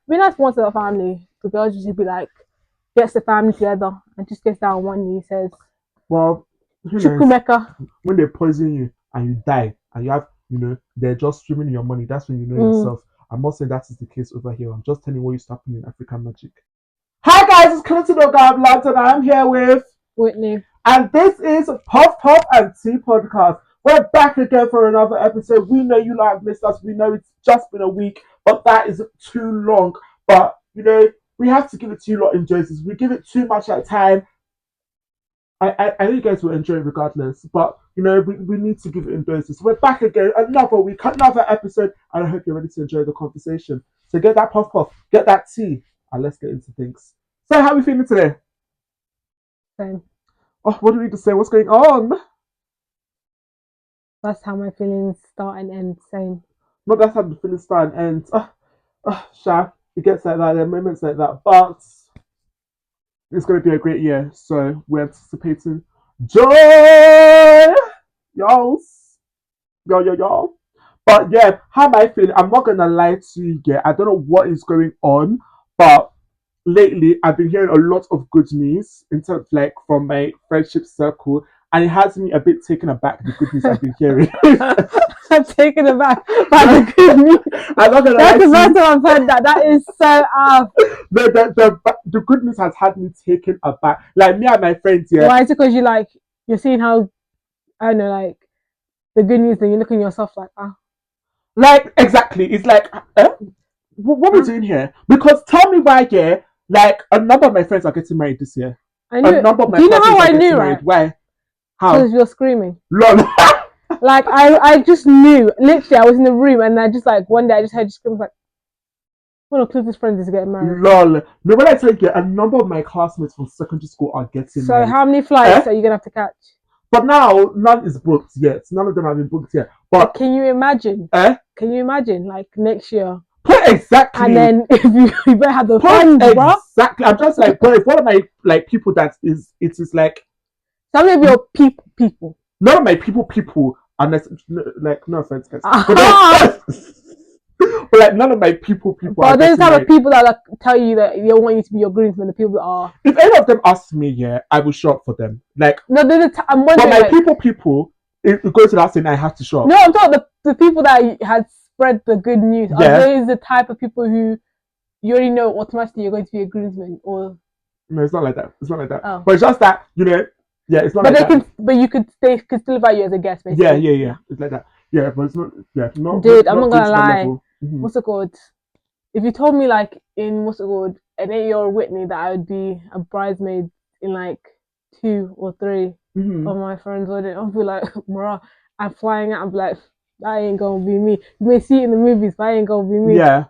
be nice once in a family. The girls usually be like, gets the family together and just gets down on one knee, says, Well, who knows? Chukwumeka. When they poison you and you die and you have, they're just streaming your money, that's when you know yourself. I'm not saying that is the case over here. I'm just telling you what used to happen in African magic. Hi guys, it's Clinton Ogaoflondon. I'm here with Whitney. And this is Puffpuffandteapodcast Podcast. We're back again for another episode. We know you like missed us. We know it's just been a week, but that is too long. But, we have to give it to you lot in doses. We give it too much at a time. I know you guys will enjoy it regardless, but, we need to give it in doses. We're back again, another week, another episode, and I hope you're ready to enjoy the conversation. So get that puff, get that tea, and let's get into things. So how are we feeling today? Same. Oh, what do we need to say? What's going on? That's how my feelings start and end. Same. No, that's how the feelings start and end. Sha, it gets like that. There are moments like that, but it's going to be a great year. So we're anticipating joy, yo. But yeah, how am I feeling? I'm not gonna lie to you. Yeah, I don't know what is going on, but lately I've been hearing a lot of good news in terms of from my friendship circle, and it has me a bit taken aback, the good news I've been hearing. I'm taken aback by the good news. I'm not gonna That's the first time I've heard that. That is so up. The good news has had me taken aback. Like me and my friends, yeah. Why is it because you're seeing how, I don't know, the good news, and you look at yourself Like, exactly. It's like, what are we doing here? Because tell me why, yeah, a number of my friends are getting married this year. I knew. A number of my Do you know how I knew, married. right? Why? How? Because you're screaming. Lol. I just knew. Literally, I was in the room and I just one day I just heard you scream one of Clifford's friends is getting married. Lol. No, when I tell you, a number of my classmates from secondary school are getting married. So how many flights are you going to have to catch? But now, none is booked yet. None of them have been booked yet. But can you imagine? Can you imagine, next year? Exactly. And then if you better have the funds, bro. Exactly. I'm just bro, if one of my people that is, it is some of your people. None of my people, unless, no offense, guys. But none of my people. But there's type of people that tell you that they want you to be your groomsmen. The people that are. If any of them ask me, yeah, I will show up for them. No, I'm wondering. But my people, it goes to that saying I have to show up. No, I'm talking the people that had spread the good news. Yeah. Are those the type of people who you already know automatically you're going to be a groomsman, or? No, it's not like that. It's not like that. Oh. But it's just that yeah, it's not. But like that. But you could still invite you as a guest, basically. Yeah. It's like that. Yeah, but it's not. Yeah, not. Dude, I'm not gonna lie. Mm-hmm. What's it called? If you told me in an 8-year-old Whitney that I would be a bridesmaid in 2 or 3 of my friends' wedding, I'll be like, bruh, I'm flying out. I'm like, that ain't gonna be me. You may see it in the movies, but that ain't gonna be me. Yeah.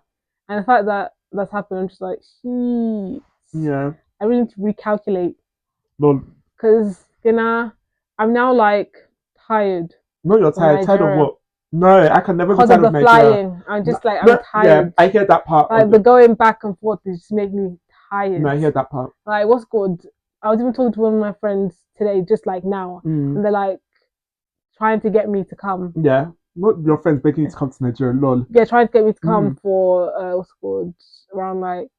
And the fact that that's happened, I'm just like, shit. Yeah. I really need to recalculate. No. Because, I'm now tired. No, you're tired. Tired of what? No, I can never be tired of the Nigeria. flying. I'm just I'm tired. Yeah, I hear that part. The going back and forth just make me tired. No, I hear that part. What's good? I was even talking to one of my friends today, just now, and they're trying to get me to come. Yeah, not your friends begging you to come to Nigeria, lol. Yeah, trying to get me to come for what's called around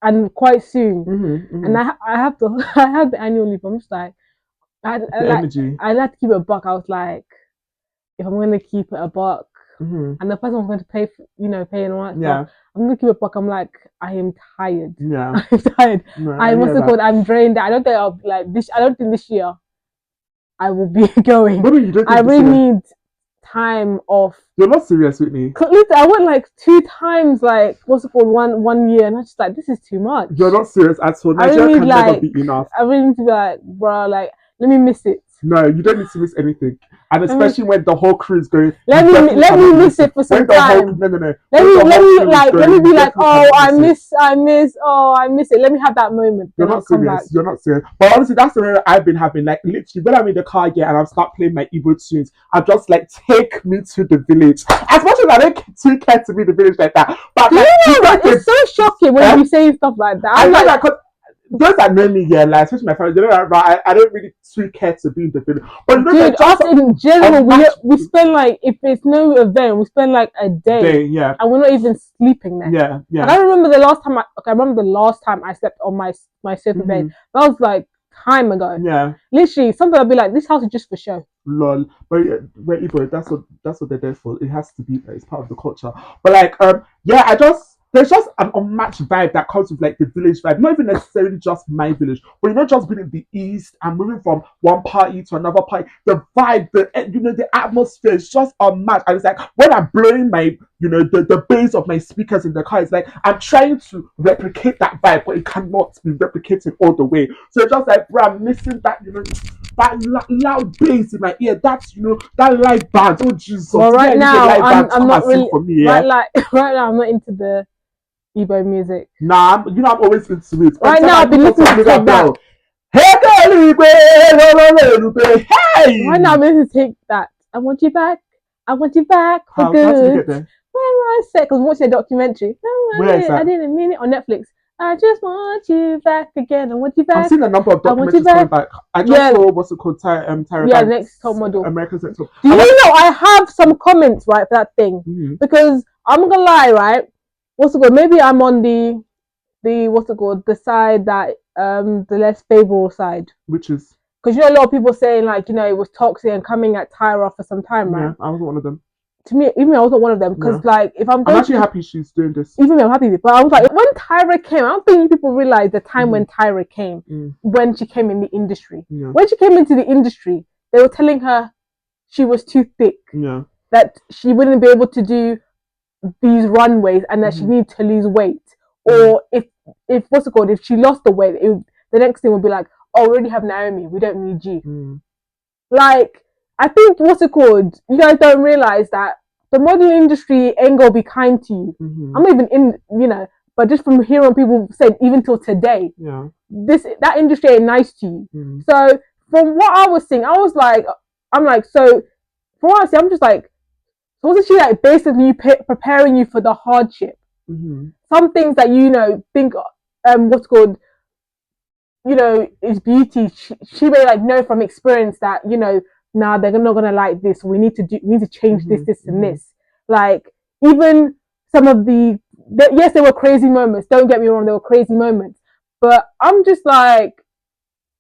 and quite soon. And I have the annual leave. I'm just energy. I like to keep it a buck. I was like, if I'm going to keep it a buck, and the person was going to pay, pay and all that stuff, I'm going to keep it a buck. I'm like, I am tired. Yeah, I'm tired. No, I'm drained. I don't think I'll this. I don't think this year I will be going. What do you I really need time off. You're not serious, Whitney. I went 2 times. What's it called? One year, and I just this is too much. You're not serious at all. Nigeria can never be enough. I really need to be bro, let me miss it. No, you don't need to miss anything, and especially when the whole crew is going. Let me miss it for some time. No. Let me be oh, I miss it. Let me have that moment. You're not serious. You're not serious. But honestly, that's the way I've been having. Literally, when I'm in the car and I start playing my Igbo tunes, I'm just take me to the village. As much as I don't too care to be the village like that, but do you know that it's so shocking when you say stuff like that. I know that because those that know me, yeah, like especially my family, they know that I don't really too care to be in the video. But you know, dude, us in general, we spend like, if there's no event, we spend like a day, yeah, and we're not even sleeping there. Yeah. And I remember the last time I slept on my sofa bed. That was like time ago. Yeah, literally, something I'll be like, this house is just for show. Lol, but Ibo, that's what they're there for. It has to be. It's part of the culture. But like, yeah, there's just an unmatched vibe that comes with like the village vibe. Not even necessarily just my village, but just being in the east and moving from one party to another party. The vibe, the atmosphere is just unmatched. And it's like when I'm blowing my, the bass of my speakers in the car, it's like I'm trying to replicate that vibe, but it cannot be replicated all the way. So it's just like, bro, I'm missing that, that loud bass in my ear. That's that live band. Oh Jesus! Well, right now I'm not really. For me, yeah? Right now I'm not into the Igbo music. Nah, I'm always into it. Right now I've been listening to Take That. Hey! Right now I'm listening to Take That. I want you back. I want you back for How good. did you get there? Where I said, because I'm watching a documentary. Where is that? I didn't mean it on Netflix. I just want you back again. I want you back. I've seen a number of documentaries coming back. I just saw what's it called, Tyra Banks, Next Top Model. America's Next Top. Do you know I have some comments right for that thing? Because I'm not gonna lie, right? What's it called? Maybe I'm on the the side that the less favorable side. Which is? Because a lot of people saying like it was toxic and coming at Tyra for some time, right? Yeah, I wasn't one of them. To me, even I wasn't one of them because like if I'm actually happy she's doing this. Even I'm happy with it, but I was like, when Tyra came, I don't think people realize the time when Tyra came, when she came in the industry. Yeah. When she came into the industry, they were telling her she was too thick. Yeah. That she wouldn't be able to do these runways and that she needed to lose weight. Or if what's it called? If she lost the weight, the next thing would be like, oh, we already have Naomi, we don't need you. Like, I think what's it called? You guys don't realize that the modeling industry ain't gonna be kind to you. I'm not even in, but just from hearing people say, even till today, that industry ain't nice to you. So from what I was seeing, I'm like, so from what I see, I'm just like, so wasn't she like basically preparing you for the hardship? Some things that think what's called is beauty. She may like know from experience that nah, they're not gonna like this. We need to change this, and this. Like even some of yes, there were crazy moments. Don't get me wrong, there were crazy moments. But I'm just like,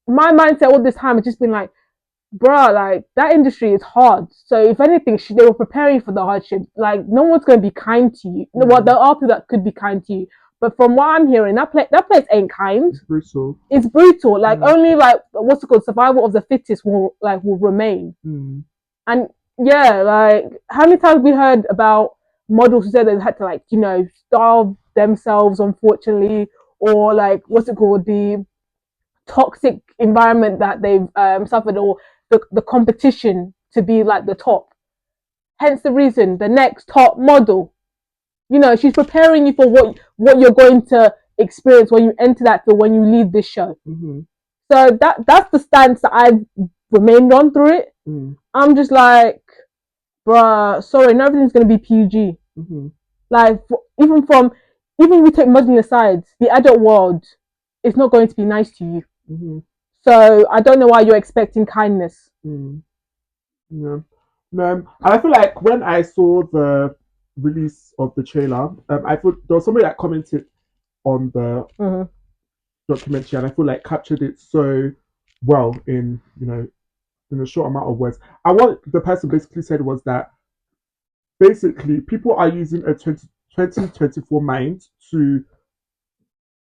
my mindset all this time has just been like, bruh, like that industry is hard. So if anything, they were preparing for the hardship. Like no one's gonna be kind to you. Well, there are people that could be kind to you. But from what I'm hearing, that place ain't kind. It's brutal. Like only like what's it called? Survival of the fittest will remain. And yeah, like how many times we heard about models who said they had to starve themselves, unfortunately, or like what's it called, the toxic environment that they've suffered, or the competition to be like the top. Hence the reason the next top model. She's preparing you for what you're going to experience when you enter that field, when you leave this show. So that's the stance that I've remained on through it. I'm just like, bruh, sorry, not everything's going to be PG. Like, even if we take modeling aside, the adult world is not going to be nice to you. So I don't know why you're expecting kindness. Yeah. And I feel like when I saw the release of the trailer, I thought there was somebody that commented on the documentary, and I feel like captured it so well in a short amount of words. And what the person basically said was that basically people are using a 2024 mind to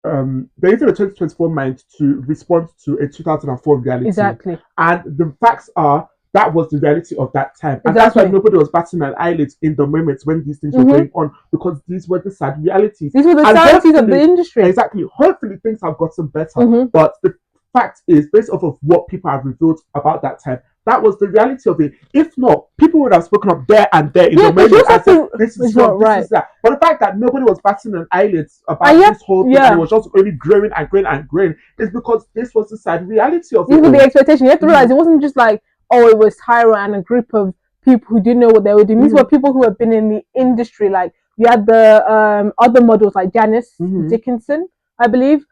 they're using a 2024 mind to respond to a 2004 reality. Exactly. And the facts are that was the reality of that time. And that's why nobody was batting an eyelid in the moments when these things were going on, because these were the sad realities. These were the realities of the industry. Exactly. Hopefully things have gotten better. But the fact is, based off of what people have revealed about that time, that was the reality of it. If not, people would have spoken up there and there in the moment and said, this is wrong, this is that. But the fact that nobody was batting an eyelid about this whole thing, and it was just only growing and growing and growing, is because this was the sad reality of it. This was the expectation. You have to realize it wasn't just like, oh, it was Tyra and a group of people who didn't know what they were doing. These were people who have been in the industry. Like, you had the other models like Janice Dickinson, I believe.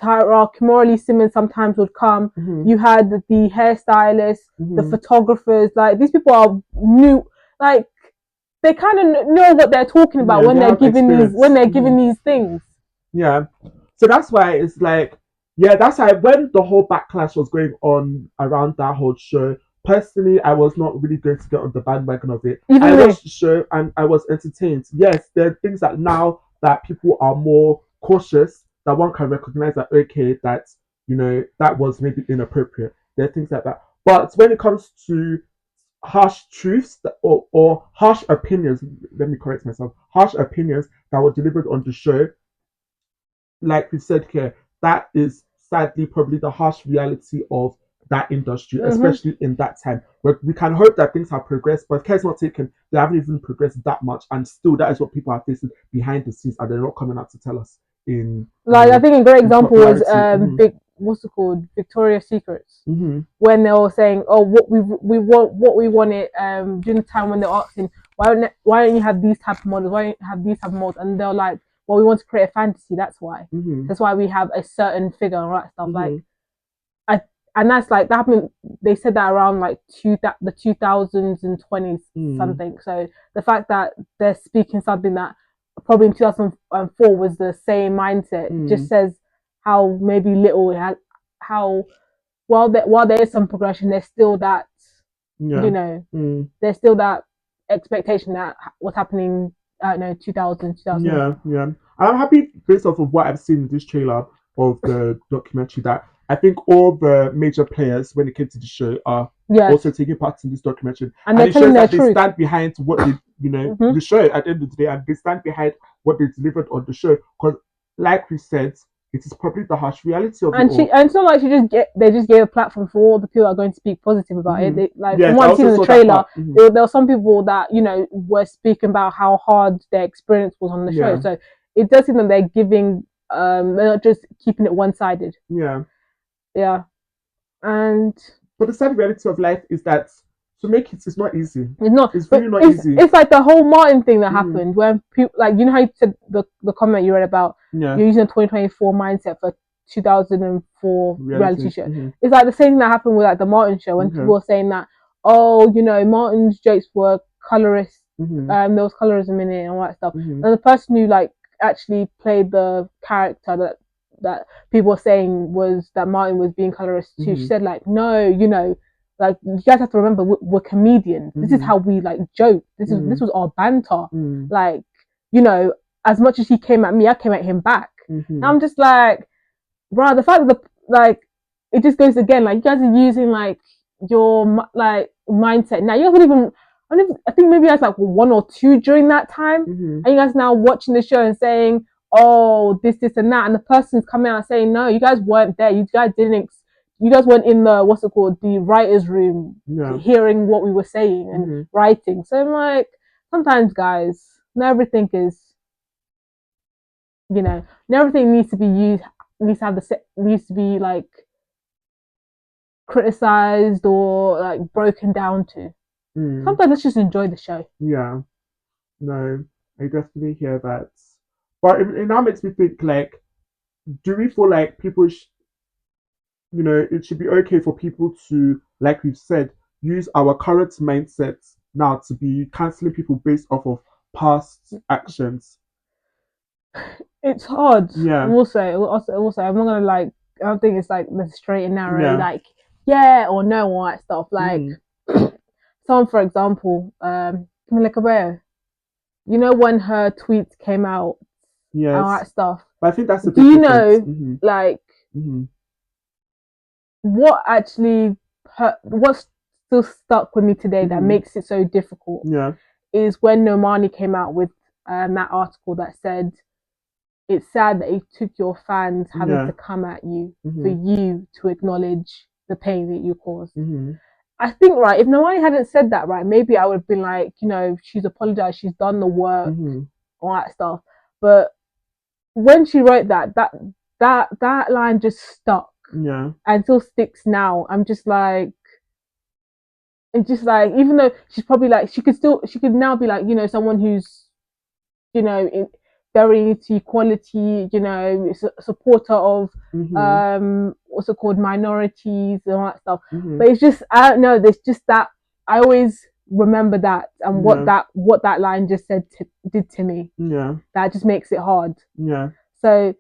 Tyra, Kimora Simmons sometimes would come. You had the hairstylists, the photographers. Like, these people are new. Like, they kind of know what they're talking about when they're giving these things. Yeah. So that's why it's like, yeah, that's why when the whole backlash was going on around that whole show, personally, I was not really going to get on the bandwagon of it. I watched the show and I was entertained. Yes, there are things that now that people are more cautious, that one can recognize that, okay, that, you know, that was maybe inappropriate. There are things like that. But when it comes to harsh truths or harsh opinions, let me correct myself, harsh opinions that were delivered on the show, like we said here, that is sadly probably the harsh reality of that industry, especially in that time. Where we can hope that things have progressed, but care's not taken. They haven't even progressed that much, and still that is what people are facing behind the scenes, and they're not coming out to tell us. I think a great example was what's it called, Victoria's Secrets, when they were saying, oh, what we wanted during the time when they're asking why don't you have these type of models, why don't you have these type of models, and they're like, well, we want to create a fantasy, that's why. That's why we have a certain figure and all that stuff. Like, and that's like, that happened, they said that around like the 2020s something. So the fact that they're speaking something that probably in 2004 was the same mindset just says how maybe little it has, how while there is some progression, there's still that, you know, there's still that expectation that what's happening, I don't know, 2000. Yeah. I'm happy based off of what I've seen in this trailer of the documentary that I think all the major players, when it came to the show, are also taking part in this documentary, and it shows that they stand behind what they, you know, the show at the end of the day, and they stand behind what they delivered on the show. Because, like we said, it is probably the harsh reality of it all. And it's not like they just gave a platform for all the people that are going to speak positive about it. They, like, from what I've seen in the trailer, there were some people that, you know, were speaking about how hard their experience was on the show. So it does seem that they're giving, they're not just keeping it one-sided. Yeah. And but the sad reality of life is that to make it is not easy. It's not. It's really not easy. It's like the whole Martin thing that happened, where people, like, you know how you said the comment you read about, you're using a 2024 mindset for 2004 reality show. It's like the same thing that happened with like the Martin show, when people were saying that, oh, you know, Martin's jokes were colorist, there was colorism in it and all that stuff. And the person who like actually played the character that people were saying was that Martin was being colorist too, she said like, no, you know, like, you guys have to remember, we're comedians. This is how we like joke. This was our banter. Like, you know, as much as he came at me, I came at him back. And I'm just like, bro, the fact that it just goes again, like, you guys are using like your like mindset. Now you guys don't even, I think maybe I was like one or two during that time, and you guys now watching the show and saying, oh, this and that, and the person's coming out saying, no, you guys weren't there. You guys weren't in the, what's it called, the writer's room, hearing what we were saying and writing. So I'm like, sometimes, guys, not everything is, you know, not everything needs to be used, needs to be like criticized or like broken down to. Sometimes let's just enjoy the show. Yeah, no, I definitely hear that. But it now makes me think, like, do we feel like people you know, it should be okay for people to, like we've said, use our current mindsets now to be cancelling people based off of past actions? It's hard. Yeah. Also, I'm not gonna like. I don't think it's like the straight and narrow, like or no, all that stuff. Like, someone, for example, Camila Cabello. You know, when her tweets came out, all that stuff. But I think that's a big Do you difference. know, like, what actually what's still stuck with me today that makes it so difficult is when Normani came out with that article that said, it's sad that it took your fans having to come at you for you to acknowledge the pain that you caused. I think, right, if Normani hadn't said that, right, maybe I would have been like, you know, she's apologized, she's done the work, all that stuff. But when she wrote that line just stuck. And still sticks now. I'm just like, it's just like, even though she's probably like, she could now be like, you know, someone who's, you know, very into equality, you know, supporter of what's it called, minorities and all that stuff. But it's just, I don't know, there's just that I always remember that and what that line just did to me. Yeah. That just makes it hard. Yeah. So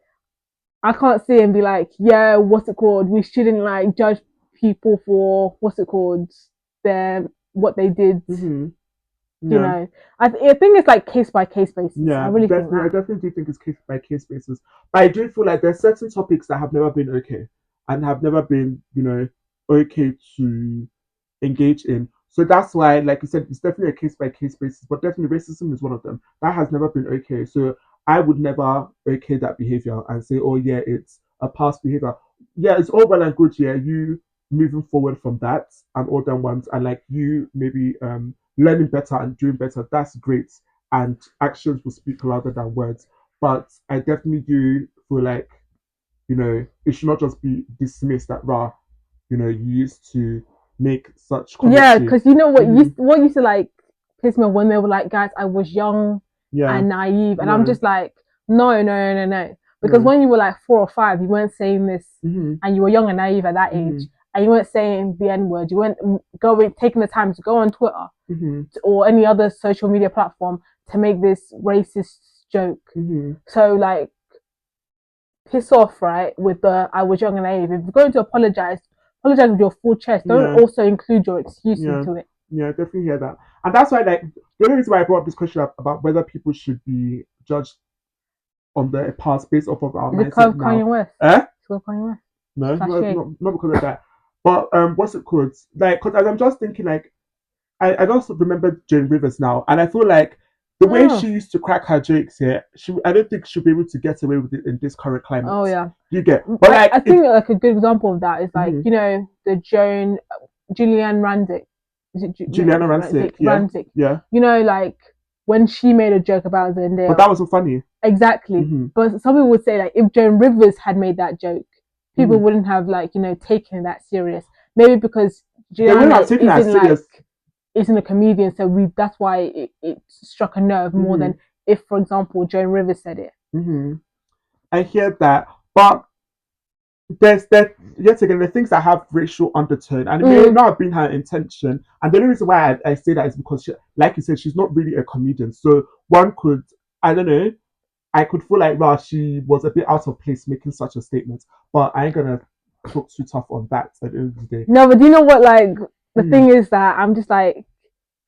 I can't sit and be like, yeah, what's it called? We shouldn't like judge people for what's it called, what they did. You know, I think it's like case by case basis. Yeah, I really think that. I definitely do think it's case by case basis. But I do feel like there's certain topics that have never been okay and have never been, you know, okay to engage in. So that's why, like you said, it's definitely a case by case basis. But definitely racism is one of them. That has never been okay. So I would never okay that behavior and say, oh yeah, it's a past behavior. Yeah, it's all well and good. Yeah, you moving forward from that and all them ones, and like you maybe learning better and doing better. That's great, and actions will speak louder than words. But I definitely do feel like, you know, it should not just be dismissed that you know, you used to make such comments. Yeah, because you know what used to like piss me off when they were like, guys, I was young and naive, and I'm just like, no. Because when you were like 4 or 5, you weren't saying this, and you were young and naive at that age, and you weren't saying the N word. You weren't taking the time to go on Twitter or any other social media platform to make this racist joke. So like, piss off, right? With the I was young and naive. If you're going to apologize with your full chest. Don't also include your excuse into it. Yeah, definitely hear that. And that's why, like, the only reason why I brought up this question about whether people should be judged on the past based off of our mindset now. Kanye West? Kanye West? No, not because of that. But what's it called? Like, because I'm just thinking, like, I also remember Jane Rivers now, and I feel like the way she used to crack her jokes here, I don't think she'll be able to get away with it in this current climate. Oh yeah, you get. But like, I think like a good example of that is like you know the Julianne Rancic. Is it Juliana Rancic? Yeah. Rancic. Yeah. You know, like when she made a joke about Zendaya. But that wasn't funny. Exactly. But some people would say like if Joan Rivers had made that joke, people wouldn't have like, you know, taken that serious. Maybe because Juliana isn't a comedian, so that's why it struck a nerve more than if, for example, Joan Rivers said it. I hear that, but there's yet again the things that have racial undertone, and it may not have been her intention. And the only reason why I say that is because she, like you said, she's not really a comedian. So one could, I don't know, I could feel like she was a bit out of place making such a statement. But I ain't gonna talk too tough on that at the end of the day. No, but do you know what? Like the thing is that I'm just like,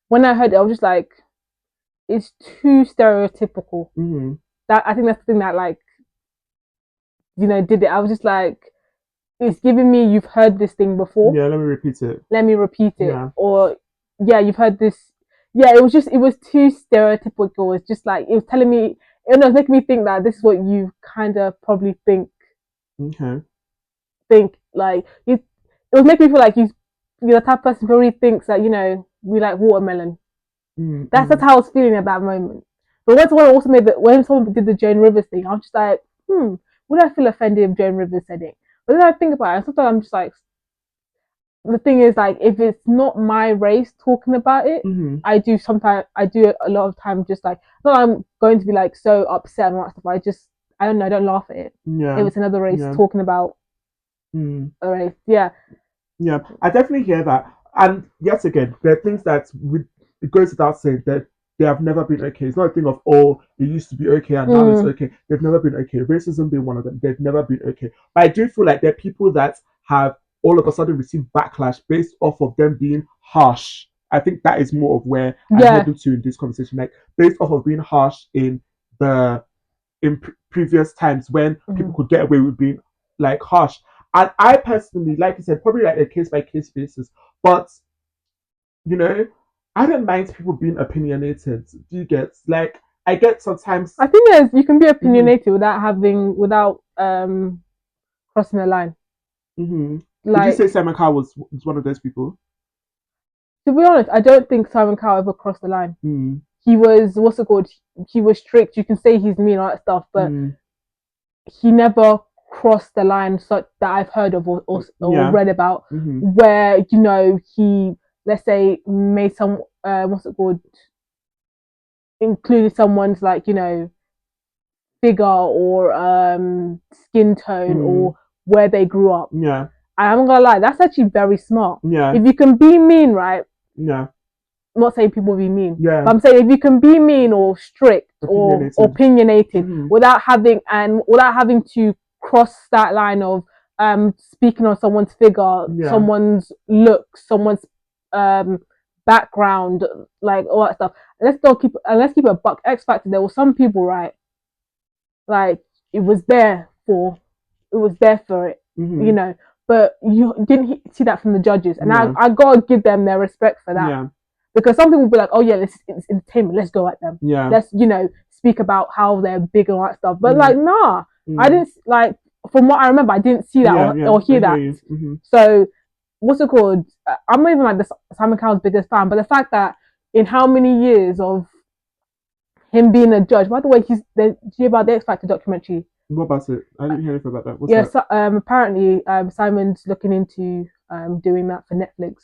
when I heard it, I was just like, it's too stereotypical. That I think that's the thing that like, you know, did it. I was just like, it's giving me, you've heard this thing before. Yeah, let me repeat it. Yeah. Or yeah, you've heard this. Yeah, it was too stereotypical. It's just like, it was telling me, it was making me think that this is what you kind of probably think. Okay. Think like it was making me feel like you're the type of person who really thinks that, you know, we like watermelon. That's how I was feeling at that moment. But when someone did the Joan Rivers thing, I was just like, would I feel offended if Joan Rivers said it? But then I think about it, sometimes I'm just like, the thing is like, if it's not my race talking about it, I do a lot of time just like, not I'm going to be like so upset and all that stuff. I don't know, I don't laugh at it. If it's another race talking about a race. Yeah, I definitely hear that. And yet again, there are things that it goes without saying that they have never been okay. It's not a thing of, oh, it used to be okay and now it's okay. They've never been okay. Racism being one of them. They've never been okay. But I do feel like there are people that have all of a sudden received backlash based off of them being harsh. I think that is more of where I'm heading to in this conversation. Like, based off of being harsh in previous times when people could get away with being like harsh. And I personally, like you said, probably like a case by case basis. But, you know, I don't mind people being opinionated. Do you get, like, I get sometimes. I think you can be opinionated without crossing the line. Like, did you say Simon Cowell was one of those people? To be honest, I don't think Simon Cowell ever crossed the line. He was, what's it called? He was strict. You can say he's mean and all that stuff, but he never crossed the line such that I've heard of or read about, where, you know, he, let's say, made some what's it called, included someone's, like, you know, figure or skin tone or where they grew up. Yeah. And I'm not gonna lie, that's actually very smart. Yeah. If you can be mean, right? Yeah. I'm not saying people be mean. Yeah. But I'm saying if you can be mean or strict or opinionated without having to cross that line of speaking on someone's figure, someone's look, someone's background, like all that stuff. Let's keep it a buck. X Factor, there were some people, right? Like it was there for it, you know. But you didn't see that from the judges, and I gotta give them their respect for that. Yeah. Because some people will be like, oh yeah, it's entertainment, let's go at them. Yeah. Let's, speak about how they're big and all that stuff. But like, nah, I didn't, like, from what I remember, I didn't see that or hear that. So, what's it called? I'm not even like the Simon Cowell's biggest fan, but the fact that in how many years of him being a judge, by the way, did you hear about the X Factor documentary? What about it? I didn't hear anything about that. What's that? So, apparently, Simon's looking into doing that for Netflix.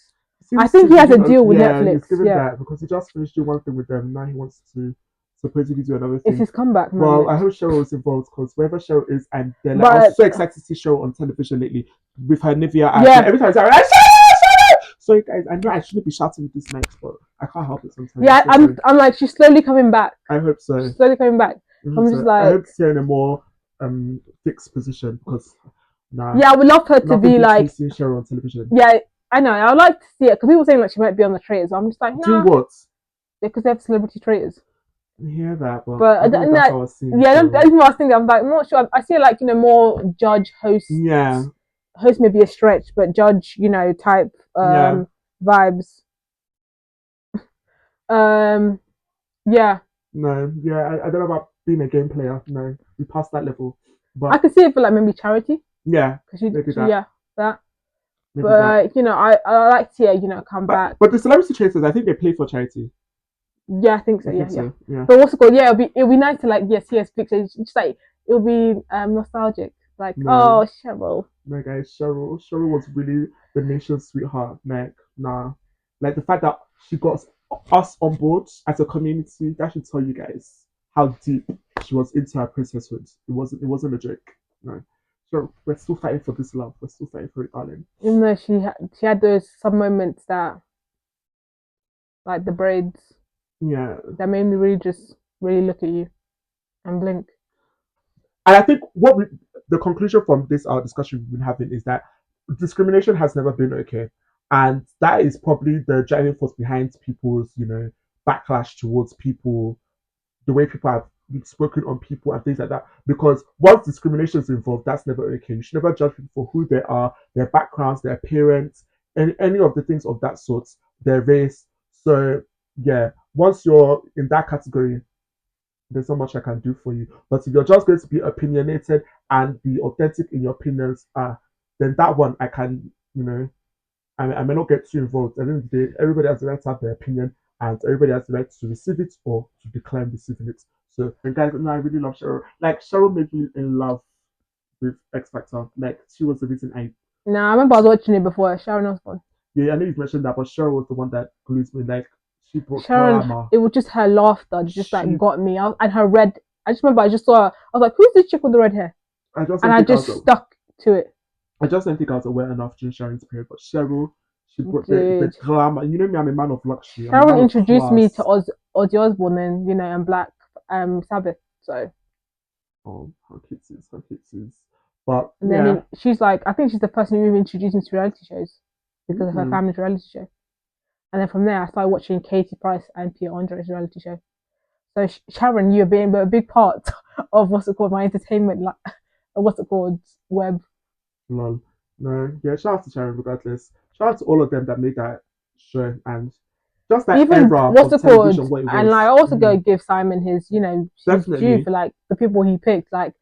I think he has a deal with Netflix. He's given that because he just finished doing one thing with them. Now he wants to supposedly do another thing. It's his comeback, man. Well, I hope Cheryl is involved because wherever Cheryl is, and they're like, I was so excited to see Cheryl on television lately with her Nivea ad. Yeah. Every time I say, Cheryl! Sorry guys, I know I shouldn't be shouting with this mic, but I can't help it sometimes. Yeah, I'm like, she's slowly coming back. I hope so. She's slowly coming back. I'm just like, I hope to see her in a more fixed position because yeah, I would love her to be like seeing Cheryl on television. Yeah, I know. I would like to see it because people were saying like she might be on the traitors. I'm just like, nah. Do what? Because they have celebrity traitors. I hear that, but I don't know. Yeah, that's what I was thinking. I'm like, I'm not sure. I see like more judge host. Yeah. Host may be a stretch, but judge, type vibes. Yeah. No, yeah, I don't know about being a game player. No, we passed that level. But I could see it for like maybe charity. Yeah. Maybe that. Yeah, that. Maybe but that. I like to see her, come back. But the celebrity traitors, I think they play for charity. Yeah, I think so. Yeah. But what's it called? Yeah, it'll be nice to like see her speak. So it's just like it'll be nostalgic. Like, oh, Cheryl. No, guys, Cheryl was really the nation's sweetheart. Like, nah, like the fact that she got us on board as a community, that should tell you guys how deep she was into her princesshood. It wasn't a joke. No. So we're still fighting for this love. We're still fighting for it, darling. Even though she had those some moments that, like the braids. Yeah. That made me really look at you and blink. And I think the conclusion from this our discussion we've been having is that discrimination has never been okay. And that is probably the driving force behind people's, backlash towards people, the way people have spoken on people and things like that. Because once discrimination is involved, that's never okay. You should never judge people for who they are, their backgrounds, their appearance, and any of the things of that sort, their race. So yeah, once you're in that category, there's not much I can do for you. But if you're just going to be opinionated and be authentic in your opinions, then that one I can, I may not get too involved. At the end of the day, everybody has the right to have their opinion, and everybody has the right to receive it or to decline receiving it. So, and guys, I really love Cheryl. Like, Cheryl made me in love with X Factor. Like, she was the reason I remember I was watching it before. Sharon Osbourne. Yeah, I know you've mentioned that, but Cheryl was the one that glued me. Like, she brought Sharon, it was just her laughter like got me. And her red. I just remember I just saw her. I was like, "Who's this chick with the red hair?" I just stuck to it. I just don't think I was aware enough during Sharon's period, but Cheryl, she brought the glamour. You know me, I'm a man of luxury. Sharon introduced me to Ozzy Osbourne and Black Sabbath. So. Oh, how cute is. But and then she's like, I think she's the person who introduced me to reality shows because of her family's reality show. And then from there, I started watching Katie Price and Pierre Andre's reality show. So Sharon, you're being a big part of my entertainment, web. Lol. No, yeah, shout out to Sharon regardless. Shout out to all of them that made that show and just that even era of television, what it was. And like I also go give Simon his, his due for like the people he picked. Like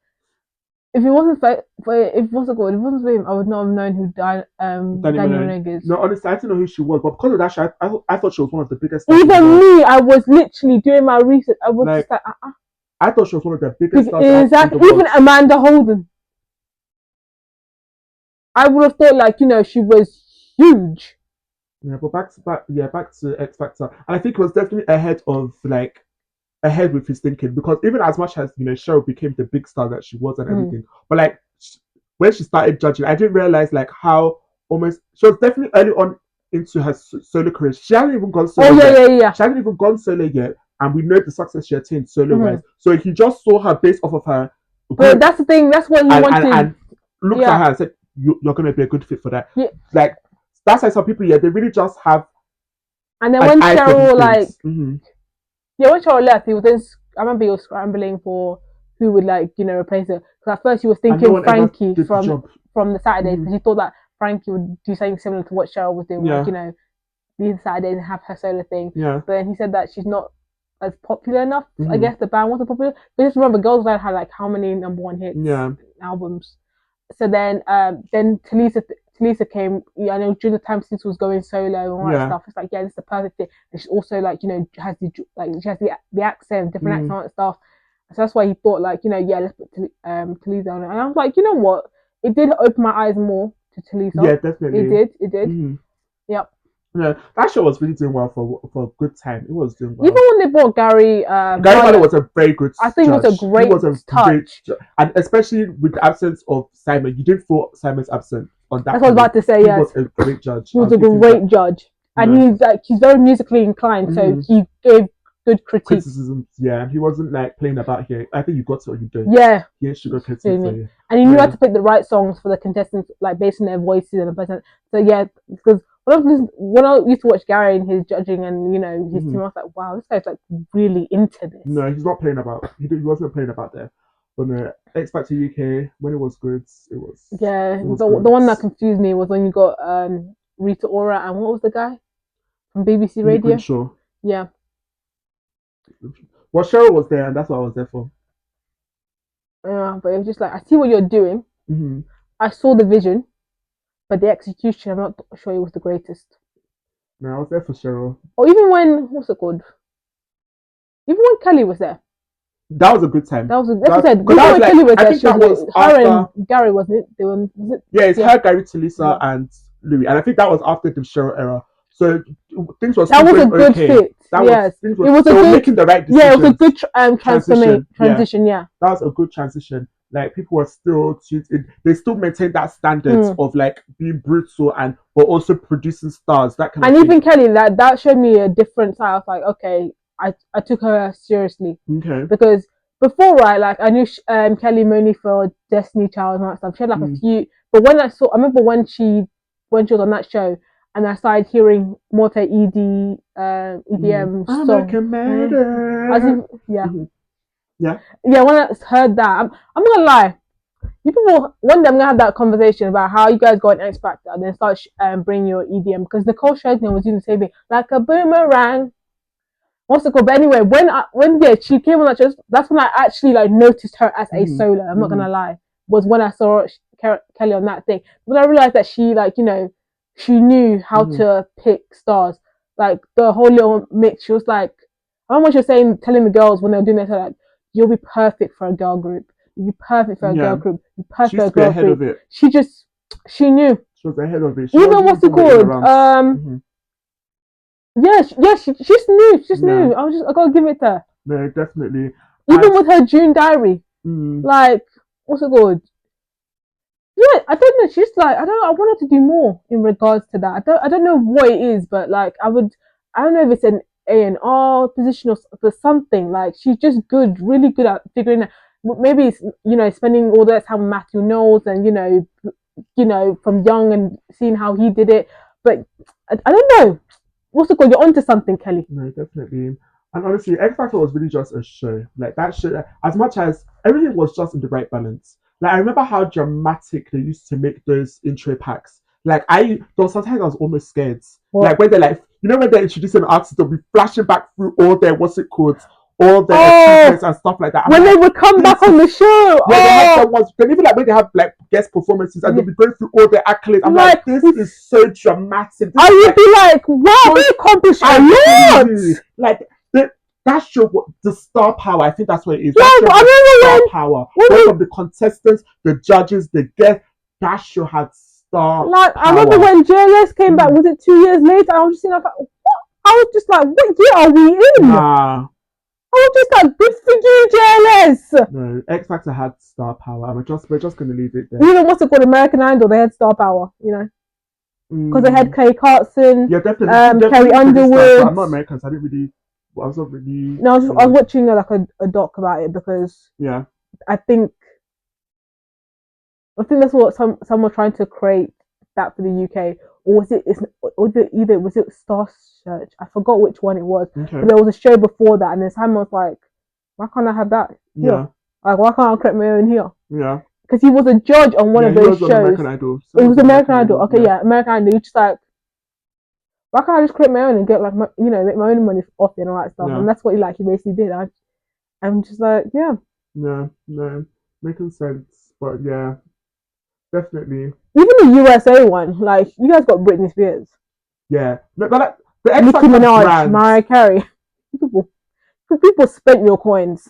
if it wasn't for him, I would not have known who Daniel Minogue is. No, honestly, I didn't know who she was, but because of that show, I thought she was one of the biggest. Even me, I was literally doing my research. I was just like, I thought she was one of the biggest stars. Exactly. Even Amanda Holden. I would have thought she was huge. Yeah, but back to X Factor, and I think it was definitely ahead of ahead with his thinking, because even as much as Cheryl became the big star that she was and everything, but like when she started judging, I didn't realize like how almost she was definitely early on into her solo career. She hasn't even gone solo yet. She hasn't even gone solo yet, and we know the success she attained solo wise. So he just saw her based off of her. But that's the thing. That's what he wanted. And looked at her and said, "You're going to be a good fit for that." Yeah. Like that's why some people, they really just have. And then when Cheryl when Cheryl left, he was then. I remember he was scrambling for who would replace her. Because at first he was thinking Frankie from the Saturdays, because he thought that Frankie would do something similar to what Cheryl was doing, these Saturdays and have her solo thing. Yeah. But then he said that she's not as popular enough. I guess the band wasn't popular. But just remember, Girls Band had like how many number one hits albums. So then Talisa came. I know during the time since was going solo and all that stuff. It's like this is the perfect fit. And she's also has the accent, different accent and stuff. So that's why he thought let's put Talisa on it. And I was like, you know what? It did open my eyes more to Talisa. Yeah, definitely. It did. Yep. Yeah, that show was really doing well for a good time. It was doing well. Even when they brought Gary Barlow was a very good I think judge. It was a great touch. And especially with the absence of Simon. You didn't feel Simon's absent on that. That's what I was about to say, yes. He was a great judge. He was a great judge. And he's very musically inclined, so he gave good criticism. Yeah, he wasn't playing about here. I think you got to what you do. Yeah. He had sugar coated for you. And he knew how to pick the right songs for the contestants, based on their voices and the person. So yeah, because when I used to watch Gary and his judging and his team, I was like, wow, this guy's really into this. No, he's not playing about. He wasn't playing about there. But no, X Factor UK, when it was good, it was. Yeah, the one that confused me was when you got Rita Ora and what was the guy from BBC Radio? Sure. Yeah. Well, Cheryl was there, and that's what I was there for. Yeah, but it was just I see what you're doing. I saw the vision, but the execution, I'm not sure it was the greatest. No, I was there for Cheryl. Or even when, what's it called? Even when Kelly was there. That was a good time. Kelly was there. Her and Gary, wasn't it? Yeah, it's her, Gary, Talisa, and Louis. And I think that was after the Cheryl era. So things were that was a good fit. It was making the right decisions. Yeah, it was a good transition. Yeah, that was a good transition. People were still they still maintained that standard of being brutal but also producing stars. That kind of thing. Even Kelly, that showed me a different side. I was like, okay, I took her seriously. Okay. Because before, I knew Kelly mainly for Destiny Child and all that stuff. She had a few, but I remember when she was on that show. And I started hearing more EDM songs. Yeah, when I heard that, I'm not gonna lie. You people, one day I'm gonna have that conversation about how you guys got an X Factor and then start bringing your EDM, because Nicole Scherzinger was doing the same thing, like a boomerang. What's it called? But anyway, when she came on that show, that's when I actually noticed her as a solo. I'm not gonna lie. Was when I saw Kelly on that thing. When I realized that she she knew how to pick stars. The whole little mix. She was I remember she was telling the girls when they were doing this, you'll be perfect for a girl group. You'll be perfect for a girl group. You're perfect for a girl group. Of it. She knew. She was ahead of it. Even what's it called? Yeah, she just knew. She just knew. I gotta give it to her. No, definitely. Even with her June diary. What's it called? Yeah, I don't know. She's I wanted to do more in regards to that. I don't know what it is, but I don't know if it's an A&R position or something. She's just good, really good at figuring out. Maybe it's spending all that time with Matthew Knowles and from young and seeing how he did it. But I don't know. What's it called? You're onto something, Kelly. No, definitely. And honestly, X Factor was really just a show. That show, as much as everything was just in the right balance. I remember how dramatic they used to make those intro packs. Sometimes I was almost scared. What? When they're when they're introducing an artist, they'll be flashing back through all their all their achievements and stuff like that. When they would come back on the show. Yeah, they have someone. Then even when they have guest performances and they'll be going through all their accolades. I'm this is so dramatic. I would be wow, they accomplished a lot. That show, the star power, I think that's what it is. Yeah, but I remember power. From the contestants, the judges, the guests, that show had star power. I remember when JLS came back, was it 2 years later? I was just what? I was just what year are we in? Nah. I was just like, good for you, JLS. No, X Factor had star power. And we're just gonna leave it there. Even what's it called, American Idol, they had star power, you know. Because they had Kelly Clarkson, yeah, definitely Carrie Underwood. I'm not American, so I didn't really. I was not really. No, I was watching like a doc about it because I think that's what some were trying to create that for the UK, or was it? Was it Star Search? I forgot which one it was. Okay. But there was a show before that, and then Sam was like, "Why can't I have that here? Yeah. Like, why can't I create my own here?" Yeah. Because he was a judge on one of those shows. American Idol. It was American Idol. Okay, yeah, American Idol. You're just like, why can't I just create my own and get like make my own money off it and all that stuff? Yeah. And that's what he basically did. I'm just like, yeah. No, making sense. But yeah, definitely. Even the USA one, like you guys got Britney Spears. Yeah, but like, the Nicki Minaj, Mariah Carey. People spent your coins.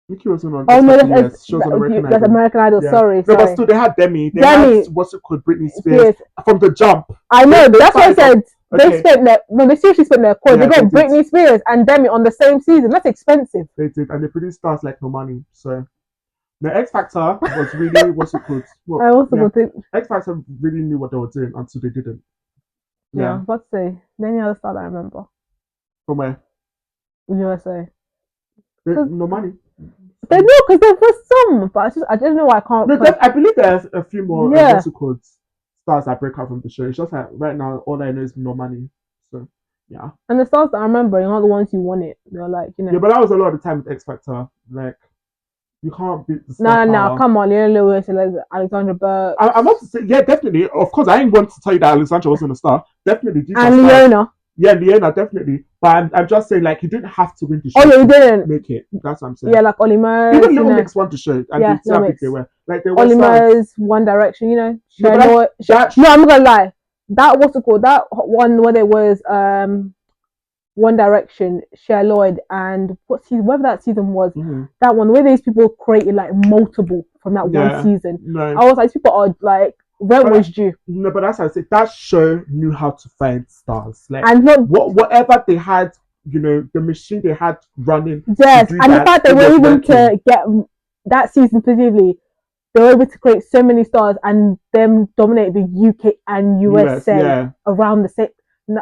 Nicki wasn't on. Oh no, she was on American Idol. That's American Idol. Yeah. Sorry. No, but still, they had Demi. They had what's it called, Britney Spears from the jump. I know, but that's what I said. They spent they seriously spent their coins. They got Britney Spears and Demi on the same season. That's expensive. They did, and they produced stars like no money. So the X Factor was really what's it called? X Factor really knew what they were doing until they didn't. Yeah, let's see. Any other star that I remember? From where? USA. No money. They know because there was some, but I don't know why I can't. No, I believe there's a few more stars that break out from the show. It's just like right now, all I know is no money. So yeah. And the stars that I remember are not the ones who won it. They're like, Yeah, but that was a lot of the time with X Factor. Like, you can't beat the star No, come on, Leon Lewis and Alexandra Burke. I'm not to say, yeah, definitely. Of course, I ain't want to tell you that Alexandra wasn't a star. Definitely. And Leona. Yeah, Leona, definitely. But I'm just saying, like, he didn't have to win the show. Oh, yeah, he didn't make it. That's what I'm saying. Yeah, like Ollie Murs. Even Little Mix won the show. And how big they were. Like, they were Ollie Murs, One Direction, No, I'm not gonna lie. That what's it called? That one where there was One Direction, Cher Lloyd, and whatever that season was. Mm-hmm. That one where these people created like multiple from that one season. No. I was like, people are like, rent was due. No, but that's how I say that show knew how to find stars. Like, and whatever they had, the machine they had running. Yes, and the fact they were able to get that season specifically, they were able to create so many stars and them dominate the UK and USA around the same.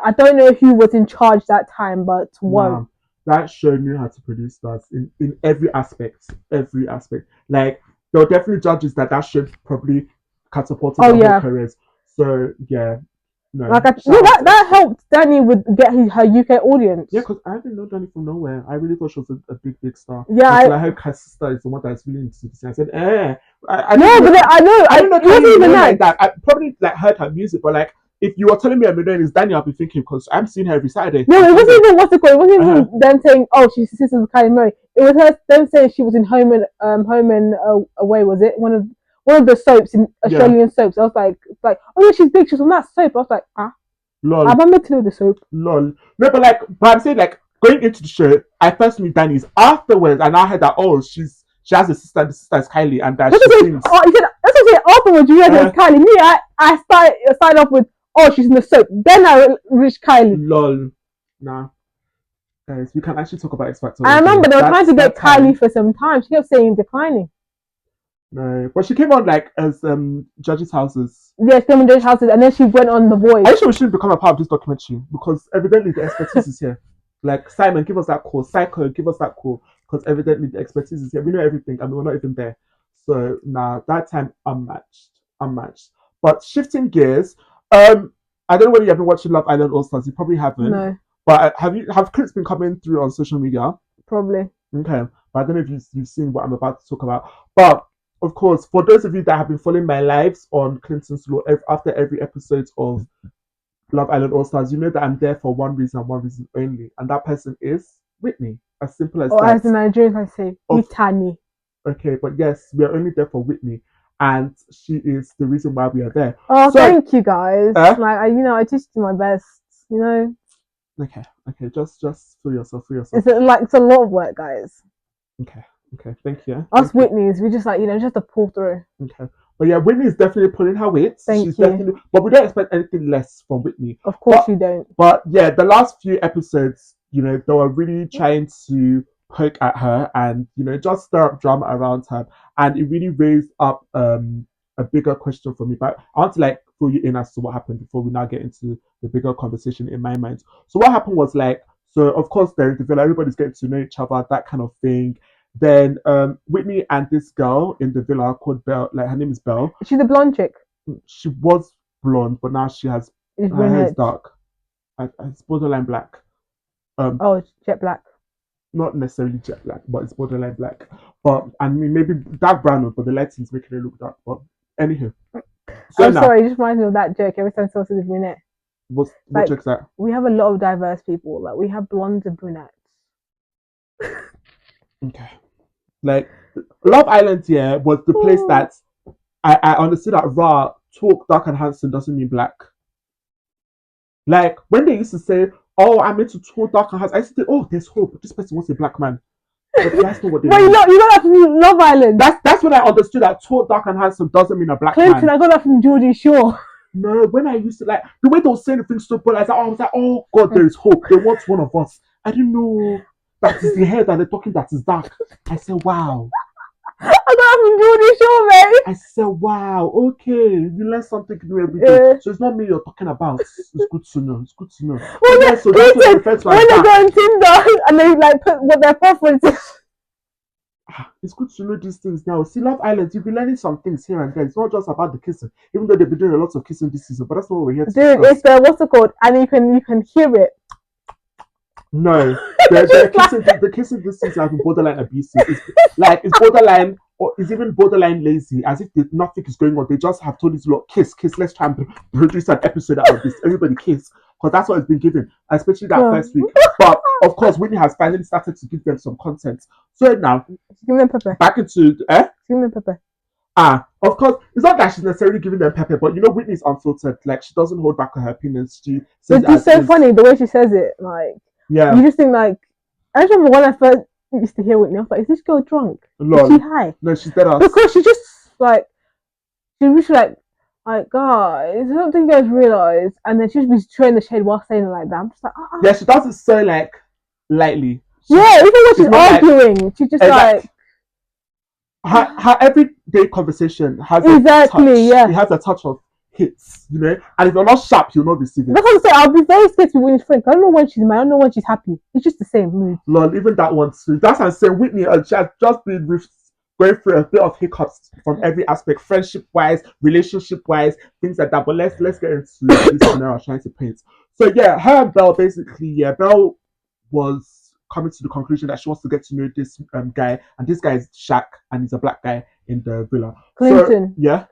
I don't know who was in charge that time, but one. That show knew how to produce stars in every aspect. Every aspect. Like, there were definitely judges that show probably catapulted their careers. So yeah, no. Like that helped Danny get her UK audience. Yeah, because I didn't know Danny from nowhere. I really thought she was a big star. Yeah, I heard her sister is the one that's really into this. I said, I don't know. It wasn't even like that. I probably like heard her music, but like if you were telling me I'm doing is Danny, I'll be thinking because I'm seeing her every Saturday. No, it wasn't even what's it called. It wasn't even them saying, "Oh, she's the sister of Kylie Murray." It was them saying she was in Home and Away. Was it one of the soaps in Australian soaps? I was like, oh yeah, she's big. She's on that soap. I was like, lol. I'm meant to know the soap. Lol. No, but I'm saying like going into the show, I first knew Danny's afterwards, and I heard that she has a sister. The sister is Kylie, and that she sings. Oh, you said that's what I said. Afterwards, you realized it's Kylie. Me, I started off with, oh, she's in the soap. Then I reached Kylie. Lol. Nah. Guys, we can actually talk about X Factor. I remember they were trying to get Kylie for some time. She kept saying declining. No, but she came on as Judge's Houses. Yeah, she came on Judge's Houses, and then she went on The Voice. I actually shouldn't become a part of this documentary because evidently the expertise is here. Like, Simon, give us that call. Psycho, give us that call because evidently the expertise is here. We know everything, and we're not even there. So that time unmatched. But shifting gears, I don't know whether you have been watching Love Island All Stars. You probably haven't. No. But have clips been coming through on social media? Probably. Okay, but I don't know if you've seen what I'm about to talk about. But of course, for those of you that have been following my lives on Clinton's Law after every episode of Love Island All Stars, you know that I'm there for one reason only, and that person is Whitney. As simple as that. Or as the Nigerians I say, Itani. Okay, but yes, we are only there for Whitney, and she is the reason why we are there. Oh, so, thank you guys. I just do my best. Okay. Just feel yourself. It's a lot of work, guys. Okay. Thank you. Us Whitneys, we just just to pull through. Okay. But yeah, Whitney is definitely pulling her weight. She's definitely, but we don't expect anything less from Whitney. Of course you don't. But yeah, the last few episodes, you know, they were really trying to poke at her and, you know, just stir up drama around her. And it really raised up a bigger question for me. But I want to like fill you in as to what happened before we now get into the bigger conversation in my mind. So what happened was like, so of course they're in the villa, everybody's getting to know each other, that kind of thing. Then Whitney and this girl in the villa called Belle, like her name is Belle. She's the blonde chick. She was blonde, but now she has It's her hair is brunette. dark. It's borderline black. Oh, it's jet black. Not necessarily jet black, but it's borderline black. But I mean, maybe dark brown, but the lighting's making it look dark. But anywho, so I'm now, sorry, it just reminds me of that joke every time someone says brunette. what Like- joke's that? We have a lot of diverse people. Like we have blondes and brunettes. Okay, like Love Island, yeah, was the place that I understood that raw talk dark and handsome doesn't mean black. Like when they used to say, "Oh, I'm into tall, dark and handsome," I used to think, "Oh, there's hope. This person wants a black man." But that's not what they Well, mean. you got that from Love Island. That's when I understood that tall, dark and handsome doesn't mean a black Clinton, man. I got that from Geordie Shore. No, when I used to like the way they were saying the things so but I was like, oh God, there is hope. They want one of us. I didn't know that is the hair that they're talking that is dark. I said, wow. I got that from Geordie Shore, man. I said, wow, okay, you learn something new every day. So it's not me you're talking about. It's good to know. It's good to know. Well, yeah, so that's what I refer to when as they that. go on Tinder and they like put what their preference is. It's good to know these things now. See, Love Island, you'll be learning some things here and there. It's not just about the kissing, even though they've been doing a lot of kissing this season. But that's not what we're here to Dude, discuss. it's what's it called? And you can hear it. No, the kissing this season has been borderline abusive. It's borderline, or it's even borderline lazy, as if nothing is going on. They just have told this lot, kiss, let's try and produce an episode out of this. Everybody kiss, because that's what it's been given, especially that first week. But of course, Whitney has finally started to give them some content. So now, give them pepper. Back into Give them pepper. Of course, it's not that she's necessarily giving them pepper, but you know, Whitney's unfiltered. Like she doesn't hold back on her opinions. She says It's so funny the way she says it. Like, yeah, you just think like. I remember when I first used to hear Whitney, I was like, "Is this girl drunk? Lol. Is she high?" No, she's dead ass. Because she just like she was like guys, I don't think you guys realize, and then she just be throwing the shade while saying it like that. I'm just like, yeah, she does it so like lightly. Yeah, even when she's arguing, she's just like her everyday conversation has exactly, it has a touch of hits, you know. And if you're not sharp, you'll not receive it. That's what I'm saying. I'll be very scared to Whitney's friend. I don't know when she's mad. I don't know when she's happy. It's just the same mood. Lol, even that one too. That's what I'm saying. Whitney, she has just been going through a bit of hiccups from every aspect, friendship wise, relationship wise, things like that. But let's get into this scenario I was trying to paint. So yeah, her and Belle basically, Belle was coming to the conclusion that she wants to get to know this guy, and this guy is Shaq, and he's a black guy in the villa. Clinton. So, yeah.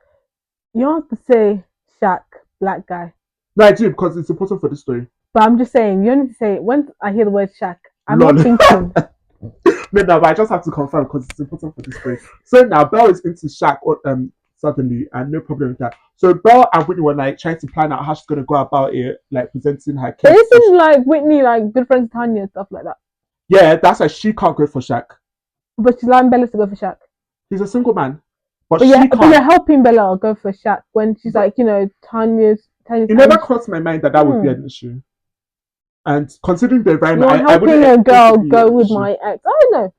You don't have to say Shaq, black guy. No, I do, because it's important for the story. But I'm just saying, you only say when I hear the word Shaq, I'm not thinking. No, but I just have to confirm because it's important for this story. So now Belle is into Shaq suddenly, and no problem with that. So Belle and Whitney were like trying to plan out how she's gonna go about it, like presenting her case. But isn't like Whitney like good friends with Tanya and stuff like that? Yeah, that's why she can't go for Shaq. But she's allowing Bella to go for Shaq. He's a single man. But you're helping Bella go for Shaq when she's like, you know, Tanya's. It never crossed my mind that would be an issue. And considering the environment, I'm helping a girl go with my ex. I don't know.